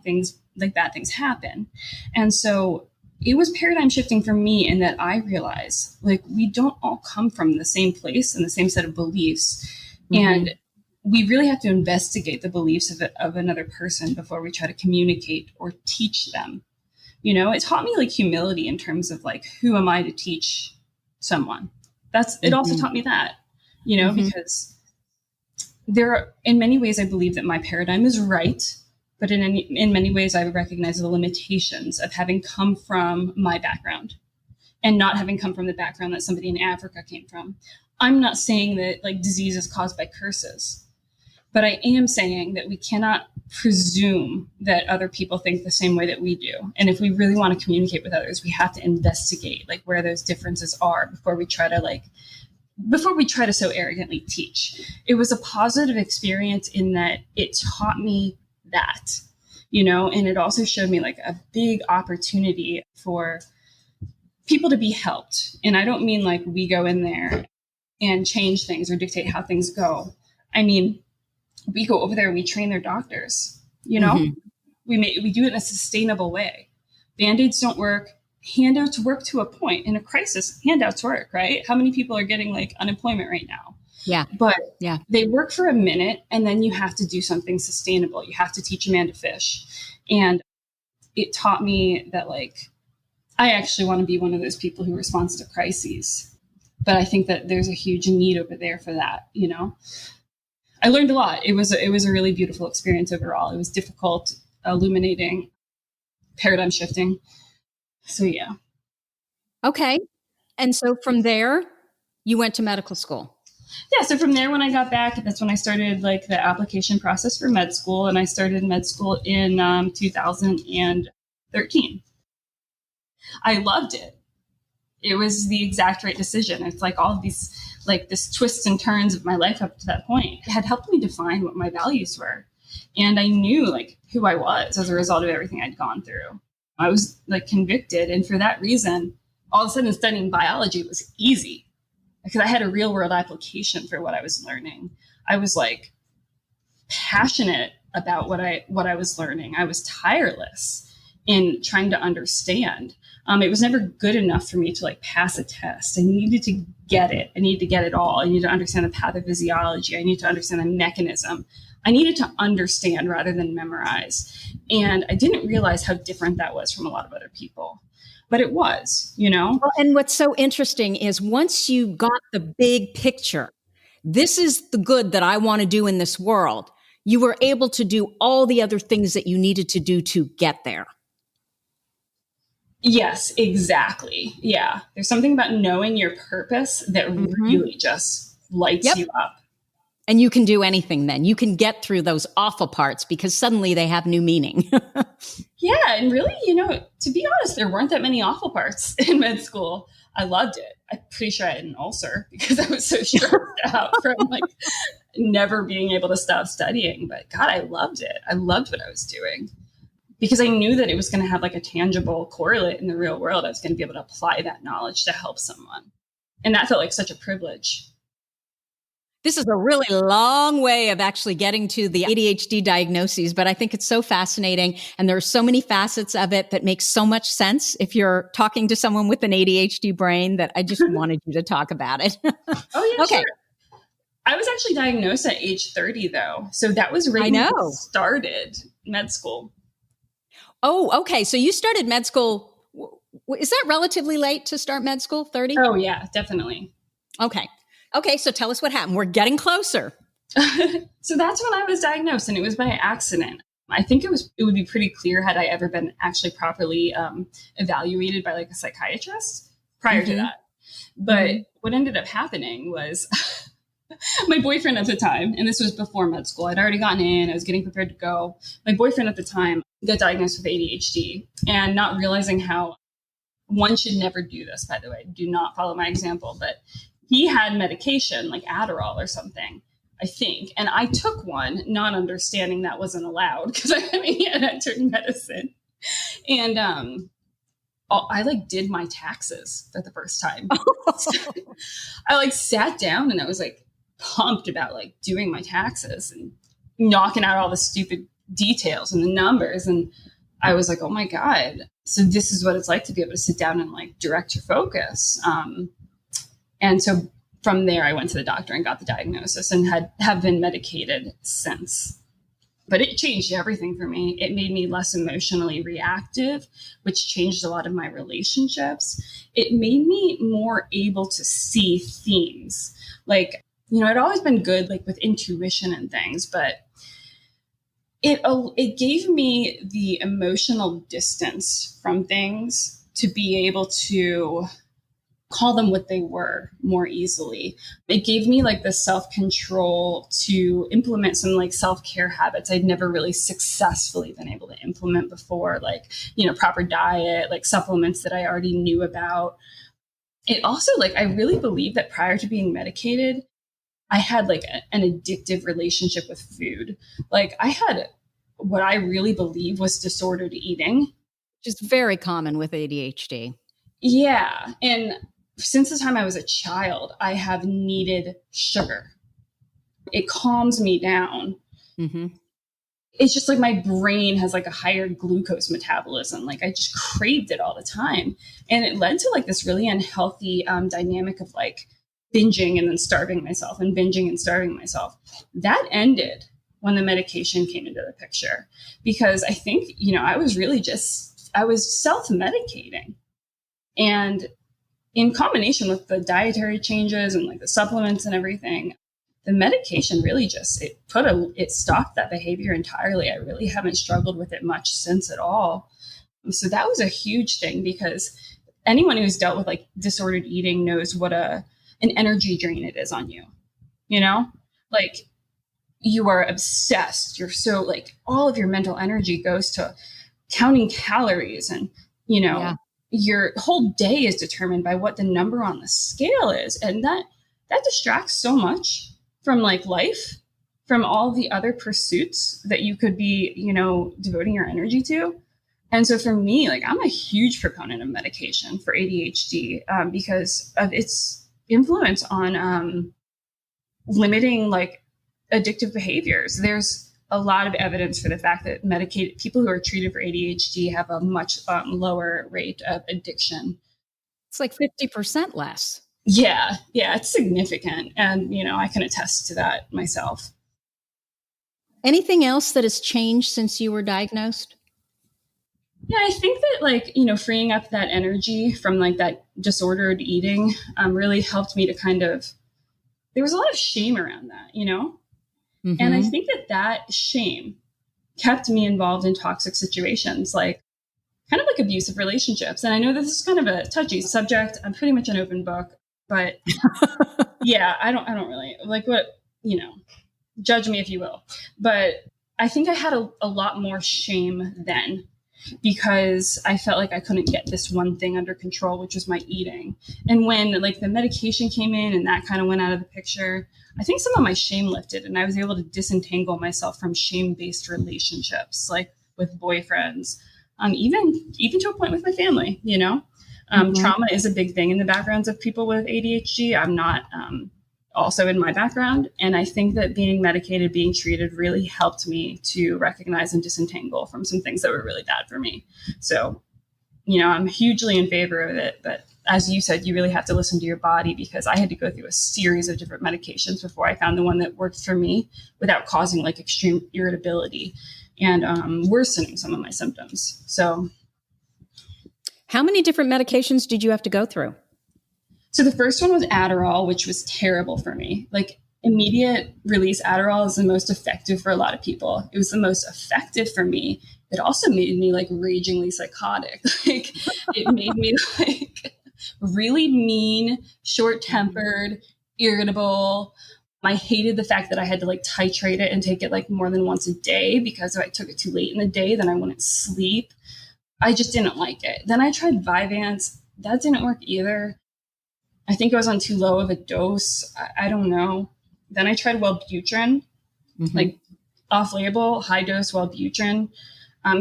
bad things happen. And so it was paradigm shifting for me in that I realized we don't all come from the same place and the same set of beliefs. And we really have to investigate the beliefs of another person before we try to communicate or teach them. It taught me humility in terms of who am I to teach someone? It also taught me that, because there are, in many ways, I believe that my paradigm is right, But in many ways, I recognize the limitations of having come from my background and not having come from the background that somebody in Africa came from. I'm not saying that like disease is caused by curses, but I am saying that we cannot presume that other people think the same way that we do. And if we really want to communicate with others, we have to investigate like where those differences are before we try to so arrogantly teach. It was a positive experience in that it taught me that, and it also showed me like a big opportunity for people to be helped. And I don't mean like we go in there and change things or dictate how things go. I mean, we go over there and we train their doctors, we do it in a sustainable way. Band-Aids don't work. Handouts work to a point. In a crisis, handouts work, right? How many people are getting like unemployment right now? Yeah. But they work for a minute and then you have to do something sustainable. You have to teach a man to fish. And it taught me that like, I actually want to be one of those people who responds to crises. But I think that there's a huge need over there for that, I learned a lot. It was a really beautiful experience overall. It was difficult, illuminating, paradigm shifting. So, yeah. Okay. And so from there, you went to medical school. Yeah. So from there, when I got back, that's when I started like the application process for med school. And I started med school in 2013. I loved it. It was the exact right decision. It's like all of these, like this twists and turns of my life up to that point had helped me define what my values were. And I knew like who I was as a result of everything I'd gone through. I was like convicted. And for that reason, all of a sudden studying biology was easy because I had a real world application for what I was learning. I was like passionate about what I was learning. I was tireless in trying to understand. It was never good enough for me to like pass a test. I needed to get it. I needed to get it all. I needed to understand the pathophysiology. I needed to understand the mechanism. I needed to understand rather than memorize. And I didn't realize how different that was from a lot of other people. But it was, Well, and what's so interesting is once you got the big picture, this is the good that I want to do in this world, you were able to do all the other things that you needed to do to get there. Yes, exactly. Yeah. There's something about knowing your purpose that really just lights you up. And you can do anything then. You can get through those awful parts because suddenly they have new meaning. Yeah. And really, to be honest, there weren't that many awful parts in med school. I loved it. I'm pretty sure I had an ulcer because I was so stressed out from like never being able to stop studying. But God, I loved it. I loved what I was doing. Because I knew that it was going to have like a tangible correlate in the real world. I was going to be able to apply that knowledge to help someone. And that felt like such a privilege. This is a really long way of actually getting to the ADHD diagnoses, but I think it's so fascinating. And there are so many facets of it that make so much sense if you're talking to someone with an ADHD brain that I just wanted you to talk about it. Oh, yeah, okay. Sure. I was actually diagnosed at age 30, though. So that was right when I started med school. Oh, okay. So you started med school. Is that relatively late to start med school? 30? Oh, yeah, definitely. Okay. So tell us what happened. We're getting closer. So that's when I was diagnosed, and it was by accident. I think it would be pretty clear had I ever been actually properly evaluated by like a psychiatrist prior to that. But what ended up happening was my boyfriend at the time, and this was before med school, I'd already gotten in, I was getting prepared to go. My boyfriend at the time got diagnosed with ADHD, and not realizing how one should never do this, by the way, do not follow my example, but he had medication like Adderall or something, I think. And I took one, not understanding that wasn't allowed because I hadn't entered medicine. And I like did my taxes for the first time. So I like sat down and I was like pumped about like doing my taxes and knocking out all the stupid details and the numbers. And I was like, oh my God. So this is what it's like to be able to sit down and like direct your focus. And so from there, I went to the doctor and got the diagnosis and have been medicated since. But it changed everything for me. It made me less emotionally reactive, which changed a lot of my relationships. It made me more able to see themes. Like, I'd always been good like with intuition and things, but it gave me the emotional distance from things to be able to call them what they were more easily. It gave me like the self-control to implement some like self-care habits I'd never really successfully been able to implement before, like, proper diet, like supplements that I already knew about. It also, like, I really believe that prior to being medicated, I had like an addictive relationship with food. Like, I had what I really believe was disordered eating. Which is very common with ADHD. Yeah. And since the time I was a child, I have needed sugar. It calms me down. Mm-hmm. It's just like my brain has like a higher glucose metabolism. Like, I just craved it all the time. And it led to like this really unhealthy dynamic of like binging and then starving myself and binging and starving myself. That ended when the medication came into the picture, because I think, I was self-medicating. And in combination with the dietary changes and like the supplements and everything, the medication really just, it stopped that behavior entirely. I really haven't struggled with it much since at all. So that was a huge thing, because anyone who's dealt with like disordered eating knows what an energy drain it is on you. Like, you are obsessed. You're so like, all of your mental energy goes to counting calories, and, your whole day is determined by what the number on the scale is. And that distracts so much from like life, from all the other pursuits that you could be, devoting your energy to. And so for me, like, I'm a huge proponent of medication for ADHD because of its influence on limiting like addictive behaviors. There's a lot of evidence for the fact that medicated people who are treated for ADHD have a much lower rate of addiction. It's like 50% less. Yeah, it's significant. And, I can attest to that myself. Anything else that has changed since you were diagnosed? Yeah, I think that like, freeing up that energy from like that disordered eating really helped me to there was a lot of shame around that, Mm-hmm. And I think that shame kept me involved in toxic situations, like kind of like abusive relationships. And I know this is kind of a touchy subject. I'm pretty much an open book, but yeah, I don't really like judge me if you will. But I think I had a lot more shame then, because I felt like I couldn't get this one thing under control, which was my eating. And when like the medication came in and that kind of went out of the picture, I think some of my shame lifted, and I was able to disentangle myself from shame-based relationships, like with boyfriends, even to a point with my family, Mm-hmm. Trauma is a big thing in the backgrounds of people with ADHD. I'm not also in my background. And I think that being medicated, being treated really helped me to recognize and disentangle from some things that were really bad for me. So, I'm hugely in favor of it. But as you said, you really have to listen to your body, because I had to go through a series of different medications before I found the one that worked for me without causing like extreme irritability and worsening some of my symptoms. So, how many different medications did you have to go through? So the first one was Adderall, which was terrible for me. Like, immediate release Adderall is the most effective for a lot of people. It was the most effective for me. It also made me like ragingly psychotic. Like, it made me like really mean, short-tempered, irritable. I hated the fact that I had to like titrate it and take it like more than once a day, because if I took it too late in the day, then I wouldn't sleep. I just didn't like it. Then I tried Vyvanse. That didn't work either. I think I was on too low of a dose. I don't know. Then I tried Wellbutrin, mm-hmm. like off-label, high-dose Wellbutrin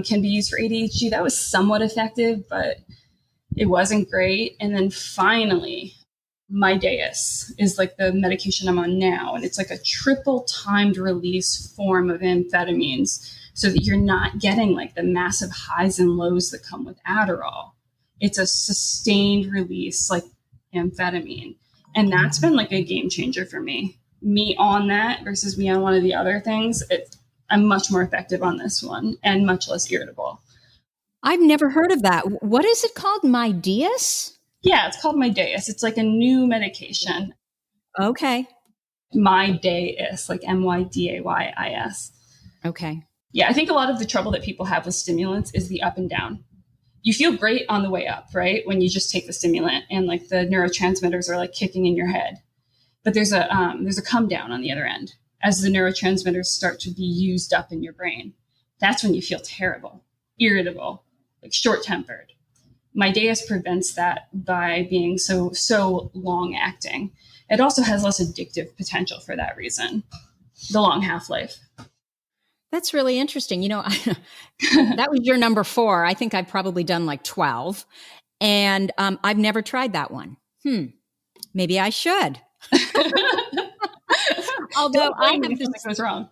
can be used for ADHD. That was somewhat effective, but it wasn't great. And then finally, Mydayis is like the medication I'm on now. And it's like a triple timed release form of amphetamines, so that you're not getting like the massive highs and lows that come with Adderall. It's a sustained release, like amphetamine. And that's been like a game changer for me. Me on that versus me on one of the other things. I'm much more effective on this one and much less irritable. I've never heard of that. What is it called? Mydayis? Yeah, it's called Mydayis. It's like a new medication. Okay. Mydayis, like Mydayis. Okay. Yeah, I think a lot of the trouble that people have with stimulants is the up and down. You feel great on the way up, right? When you just take the stimulant and like the neurotransmitters are like kicking in your head. But there's a come down on the other end as the neurotransmitters start to be used up in your brain. That's when you feel terrible, irritable, like short-tempered. Mydayis prevents that by being so long acting. It also has less addictive potential for that reason. The long half-life. That's really interesting. That was your number 4. I think I've probably done like 12. And I've never tried that one. Maybe I should. Although I have this goes wrong.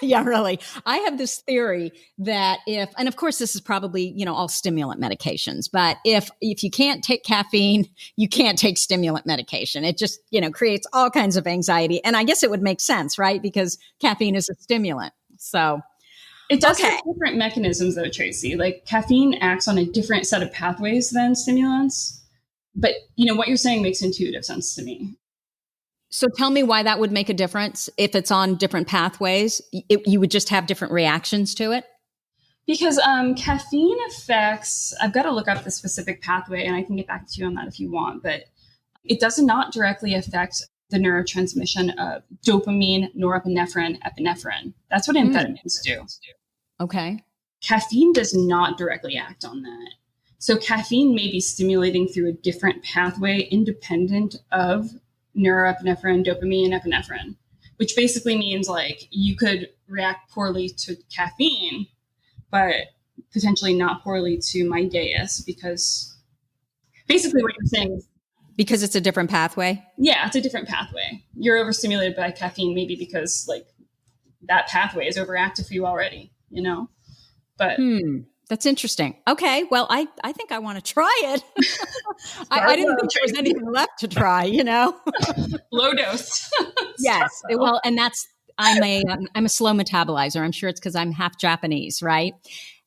Yeah, really. I have this theory that and of course this is probably, all stimulant medications, but if you can't take caffeine, you can't take stimulant medication. It just, creates all kinds of anxiety. And I guess it would make sense, right? Because caffeine is a stimulant. So it does have different mechanisms though, Tracy. Like caffeine acts on a different set of pathways than stimulants. But, what you're saying makes intuitive sense to me. So tell me why that would make a difference. If it's on different pathways, you would just have different reactions to it? Because caffeine affects, I've got to look up the specific pathway and I can get back to you on that if you want, but it does not directly affect the neurotransmission of dopamine, norepinephrine, epinephrine. That's what amphetamines do. Okay. Caffeine does not directly act on that. So caffeine may be stimulating through a different pathway independent of norepinephrine, dopamine, epinephrine, which basically means like you could react poorly to caffeine, but potentially not poorly to Mydayis, because basically what you're saying is because it's a different pathway. Yeah, it's a different pathway. You're overstimulated by caffeine, maybe because like that pathway is overactive for you already, But that's interesting. Okay. Well, I think I want to try it. I didn't think there was anything left to try, Low dose. Yes. Well, and I'm a slow metabolizer. I'm sure it's because I'm half Japanese, right?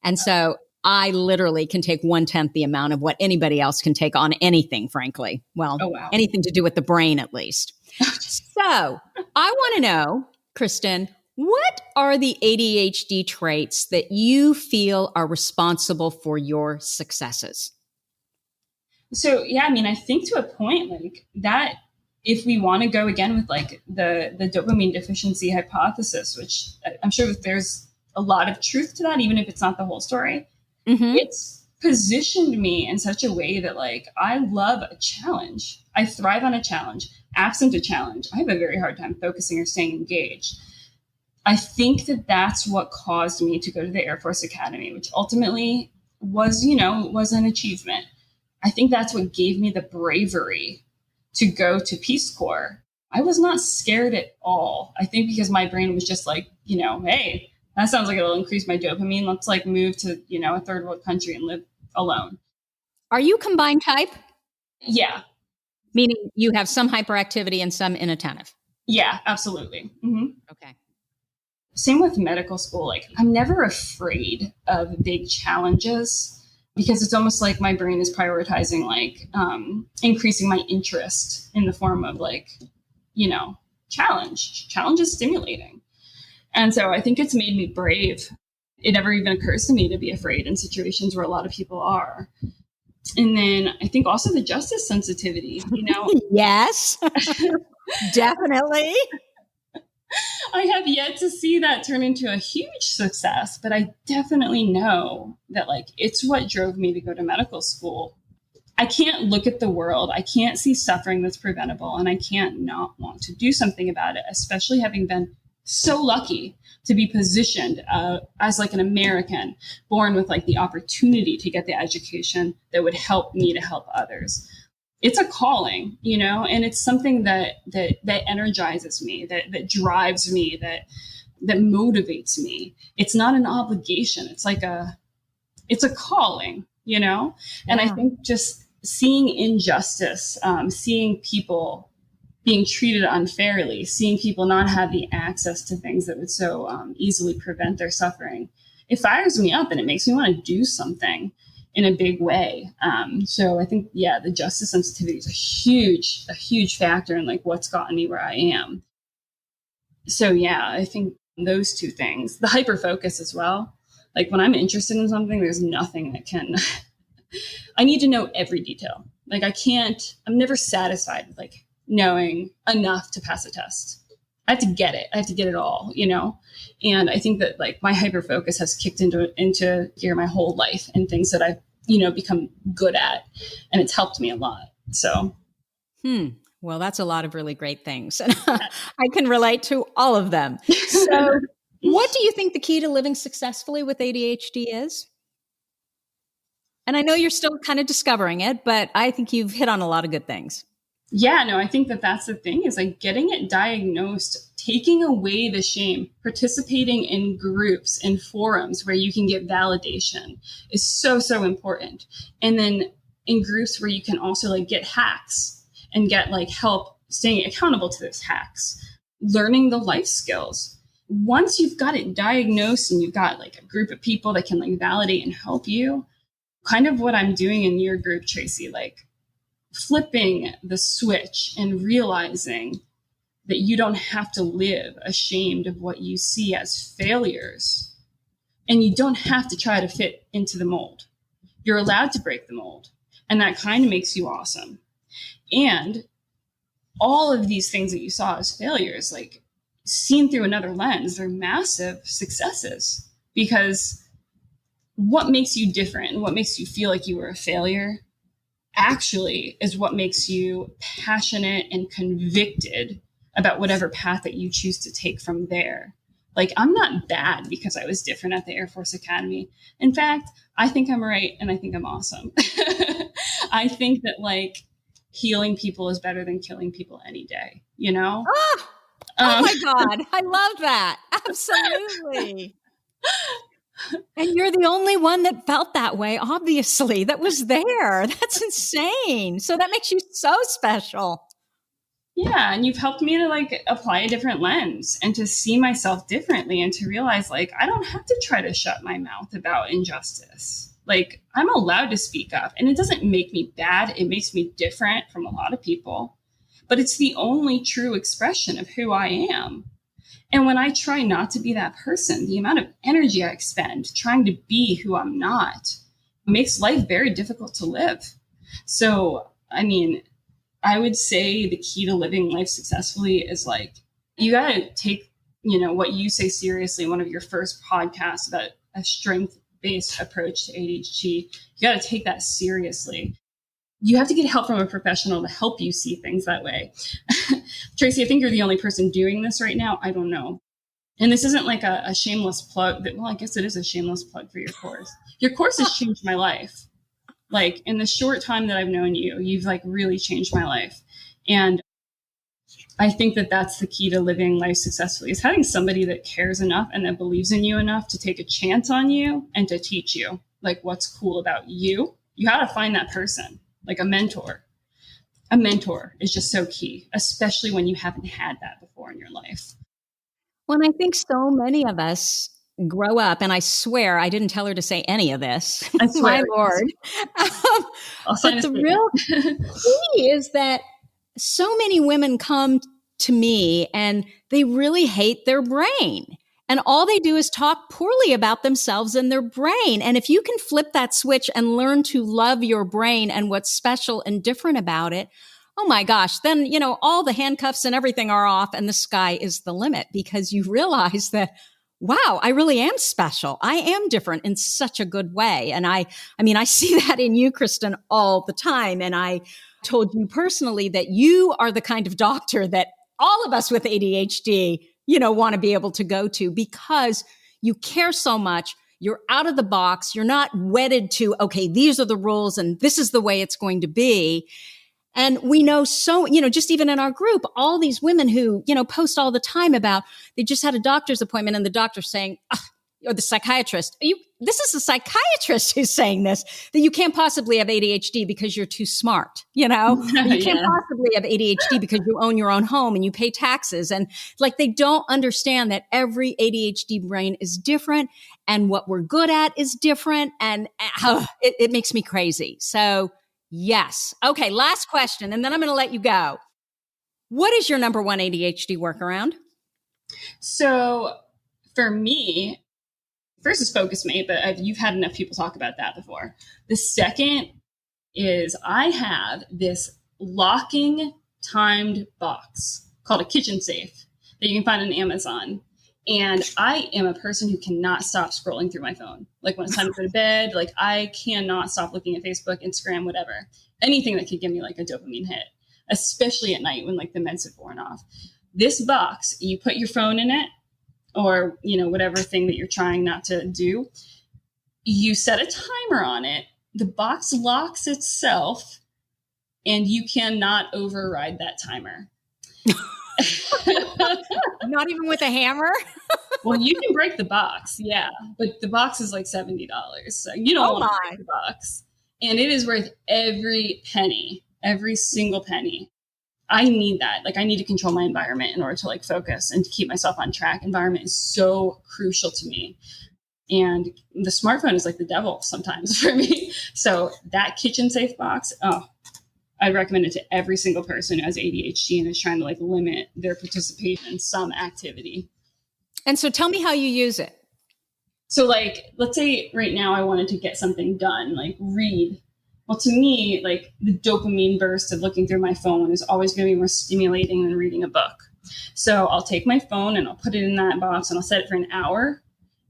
And so I literally can take 1/10 the amount of what anybody else can take on anything, frankly. Well, anything to do with the brain, at least. So I want to know, Kristin, what are the ADHD traits that you feel are responsible for your successes? So, yeah, I think to a point like that, if we want to go again with like the dopamine deficiency hypothesis, which I'm sure that there's a lot of truth to that, even if it's not the whole story, it's positioned me in such a way that like, I love a challenge. I thrive on a challenge. Absent a challenge, I have a very hard time focusing or staying engaged. I think that that's what caused me to go to the Air Force Academy, which ultimately was an achievement. I think that's what gave me the bravery to go to Peace Corps. I was not scared at all. I think because my brain was just like, hey, that sounds like it'll increase my dopamine. Let's like move to, a third world country and live alone. Are you combined type? Yeah. Meaning you have some hyperactivity and some inattentive? Yeah, absolutely. Okay. Same with medical school. Like I'm never afraid of big challenges because it's almost like my brain is prioritizing like increasing my interest in the form of like, challenge. Challenge is stimulating. And so I think it's made me brave. It never even occurs to me to be afraid in situations where a lot of people are. And then I think also the justice sensitivity, Yes, definitely. I have yet to see that turn into a huge success, but I definitely know that like it's what drove me to go to medical school. I can't look at the world. I can't see suffering that's preventable, and I can't not want to do something about it, especially having been so lucky to be positioned as like an American born with like the opportunity to get the education that would help me to help others. It's a calling, and it's something that energizes me, that drives me, that motivates me. It's not an obligation. It's like it's a calling, and I think just seeing injustice, seeing people being treated unfairly, seeing people not have the access to things that would so easily prevent their suffering, it fires me up and it makes me want to do something in a big way. So I think, the justice sensitivity is a huge factor in like what's gotten me where I am. So I think Those two things, the hyper focus as well. Like when I'm interested in something, there's nothing that can, I need to know every detail. Like I'm never satisfied with like knowing enough to pass a test. I have to get it. I have to get it all, And I think that like my hyper focus has kicked into gear my whole life and things that I've, become good at. And it's helped me a lot. So. Well, that's a lot of really great things. And I can relate to all of them. So what do you think the key to living successfully with ADHD is? And I know you're still kind of discovering it, but I think you've hit on a lot of good things. Yeah, no, I think that that's the thing is like getting it diagnosed, taking away the shame, participating in groups and forums where you can get validation is so, so important. And then in groups where you can also like get hacks and get like help staying accountable to those hacks, learning the life skills. Once you've got it diagnosed and you've got like a group of people that can like validate and help you, kind of what I'm doing in your group, Tracy, like flipping the switch and realizing that you don't have to live ashamed of what you see as failures. And you don't have to try to fit into the mold. You're allowed to break the mold. And that kind of makes you awesome. And all of these things that you saw as failures, like seen through another lens, they're massive successes, because what makes you different and what makes you feel like you were a failure actually is what makes you passionate and convicted about whatever path that you choose to take from there. Like, I'm not bad because I was different at the Air Force Academy. In fact, I think I'm right and I think I'm awesome. I think that like healing people is better than killing people any day, Oh my God. I love that. Absolutely. And you're the only one that felt that way, obviously, that was there. That's insane. So that makes you so special. Yeah. And you've helped me to like apply a different lens and to see myself differently and to realize like, I don't have to try to shut my mouth about injustice. Like, I'm allowed to speak up, and it doesn't make me bad. It makes me different from a lot of people, but it's the only true expression of who I am. And when I try not to be that person, the amount of energy I expend trying to be who I'm not makes life very difficult to live. So, I mean, I would say the key to living life successfully is like, you got to take, what you say seriously. One of your first podcasts about a strength-based approach to ADHD, you got to take that seriously. You have to get help from a professional to help you see things that way. Tracy, I think you're the only person doing this right now. I don't know. And this isn't like a shameless plug. Well, I guess it is a shameless plug for your course. Your course has changed my life. Like, in the short time that I've known you, you've like really changed my life. And I think that that's the key to living life successfully, is having somebody that cares enough and that believes in you enough to take a chance on you and to teach you like what's cool about you. You got to find that person, like a mentor. A mentor is just so key, especially when you haven't had that before in your life. Well, and I think so many of us grow up, and I swear I didn't tell her to say any of this. I swear. My Lord. But the real key is that so many women come to me and they really hate their brain. And all they do is talk poorly about themselves and their brain. And if you can flip that switch and learn to love your brain and what's special and different about it, oh my gosh, then, all the handcuffs and everything are off and the sky is the limit, because you realize that, wow, I really am special. I am different in such a good way. And I see that in you, Kristin, all the time. And I told you personally that you are the kind of doctor that all of us with ADHD, want to be able to go to, because you care so much. You're out of the box. You're not wedded to, okay, these are the rules and this is the way it's going to be. And we know so, just even in our group, all these women who, post all the time about they just had a doctor's appointment and the doctor's saying, or the psychiatrist, this is a psychiatrist who's saying this, that you can't possibly have ADHD because you're too smart, You can't possibly have ADHD because you own your own home and you pay taxes. And like, they don't understand that every ADHD brain is different and what we're good at is different. And it makes me crazy. So yes. Okay. Last question. And then I'm going to let you go. What is your number one ADHD workaround? So for me, first is Focus Mate, but you've had enough people talk about that before. The second is I have this locking timed box called a kitchen safe that you can find on Amazon. And I am a person who cannot stop scrolling through my phone. Like when it's time to go to bed, like I cannot stop looking at Facebook, Instagram, whatever, anything that could give me like a dopamine hit, especially at night when like the meds have worn off. This box, you put your phone in it or, you know, whatever thing that you're trying not to do, you set a timer on it. The box locks itself and you cannot override that timer. Not even with a hammer? Well, you can break the box, yeah, but the box is like $70, so you don't want to break the box. And it is worth every penny, every single penny. I need that. Like I need to control my environment in order to like focus and to keep myself on track. Environment is so crucial to me. And the smartphone is like the devil sometimes for me. So that kitchen safe box, I recommend it to every single person who has ADHD and is trying to like limit their participation in some activity. And so tell me how you use it. So like, let's say right now I wanted to get something done, like read. Well, to me, like the dopamine burst of looking through my phone is always going to be more stimulating than reading a book. So I'll take my phone and I'll put it in that box and I'll set it for an hour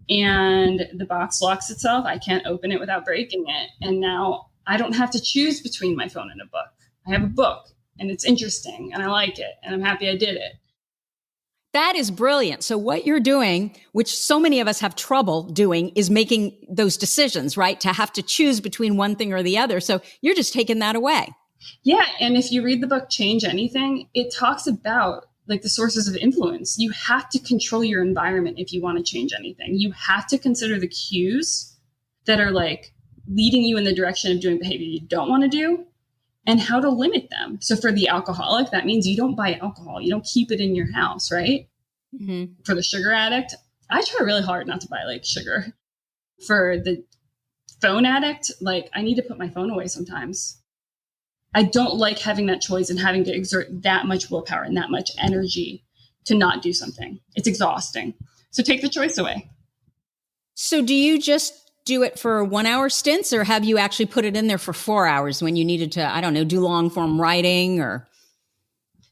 and the box locks itself. I can't open it without breaking it. And now I don't have to choose between my phone and a book. I have a book and it's interesting and I like it and I'm happy I did it. That is brilliant. So what you're doing, which so many of us have trouble doing, is making those decisions, right? To have to choose between one thing or the other. So you're just taking that away. Yeah. And if you read the book, Change Anything, it talks about like the sources of influence. You have to control your environment if you want to change anything. You have to consider the cues that are like leading you in the direction of doing behavior you don't want to do and how to limit them. So for the alcoholic, that means you don't buy alcohol. You don't keep it in your house, right? Mm-hmm. For the sugar addict, I try really hard not to buy like sugar. For the phone addict, like I need to put my phone away sometimes. I don't like having that choice and having to exert that much willpower and that much energy to not do something. It's exhausting. So take the choice away. So do you just do it for 1 hour stints or have you actually put it in there for 4 hours when you needed to, I don't know, do long form writing or?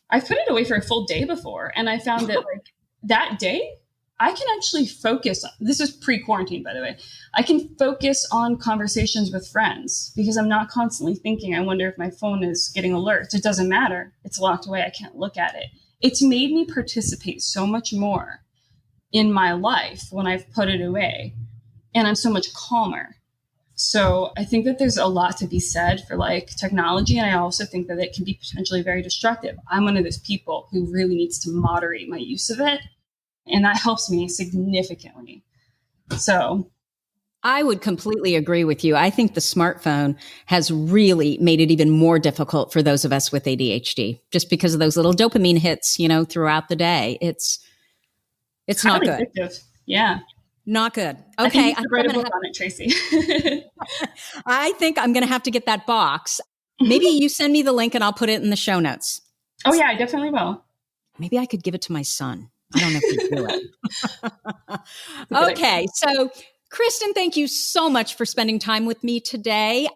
I've put it away for a full day before. And I found that like that day, I can actually focus. This is pre-quarantine, by the way. I can focus on conversations with friends because I'm not constantly thinking, I wonder if my phone is getting alerts. It doesn't matter. It's locked away. I can't look at it. It's made me participate so much more in my life when I've put it away. And I'm so much calmer. So I think that there's a lot to be said for like technology. And I also think that it can be potentially very destructive. I'm one of those people who really needs to moderate my use of it. And that helps me significantly. So I would completely agree with you. I think the smartphone has really made it even more difficult for those of us with ADHD, just because of those little dopamine hits, you know, throughout the day. It's not good. Addictive. Yeah. Not good. Okay. I think you should write a book on it, Tracy. I think I'm going to have to get that box. Maybe you send me the link and I'll put it in the show notes. Oh yeah, I definitely will. Maybe I could give it to my son. I don't know if he'd do it. Okay. So Kristin, thank you so much for spending time with me today.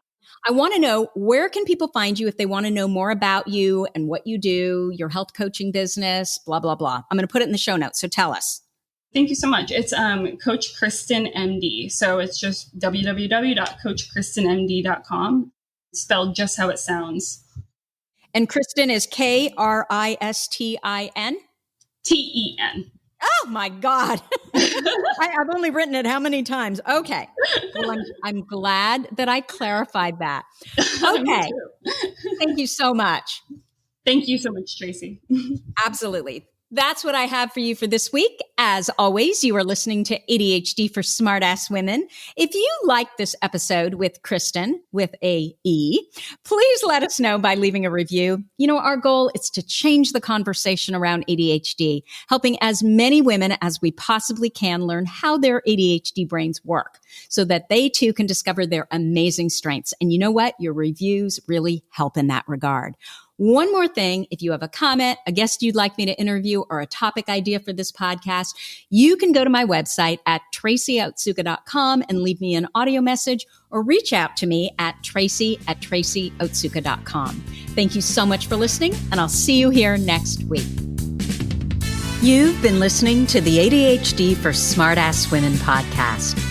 I want to know, where can people find you if they want to know more about you and what you do, your health coaching business, blah, blah, blah. I'm going to put it in the show notes. So tell us. Thank you so much. It's Coach Kristen MD. So it's just www.coachkristenmd.com, spelled just how it sounds. And Kristin is Kristin? TEN. Oh my God. I've only written it how many times? Okay. Well, I'm glad that I clarified that. Okay. Thank you so much. Thank you so much, Tracy. Absolutely. That's what I have for you for this week. As always, you are listening to ADHD for Smartass Women. If you like this episode with Kristin, with a E, please let us know by leaving a review. You know, our goal is to change the conversation around ADHD, helping as many women as we possibly can learn how their ADHD brains work so that they too can discover their amazing strengths. And you know what? Your reviews really help in that regard. One more thing, if you have a comment, a guest you'd like me to interview, or a topic idea for this podcast, you can go to my website at tracyotsuka.com and leave me an audio message, or reach out to me at tracy@tracyotsuka.com. Thank you so much for listening, and I'll see you here next week. You've been listening to the ADHD for Smartass Women podcast.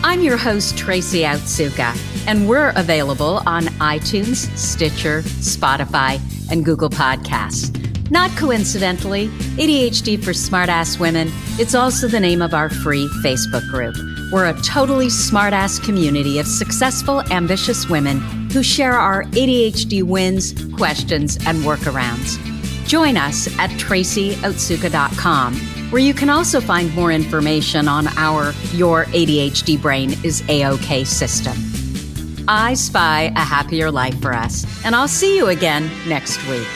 I'm your host, Tracy Otsuka, and we're available on iTunes, Stitcher, Spotify, and Google Podcasts. Not coincidentally, ADHD for Smartass Women, it's also the name of our free Facebook group. We're a totally smartass community of successful, ambitious women who share our ADHD wins, questions, and workarounds. Join us at tracyotsuka.com, where you can also find more information on our Your ADHD Brain is A-OK system. I spy a happier life for us, and I'll see you again next week.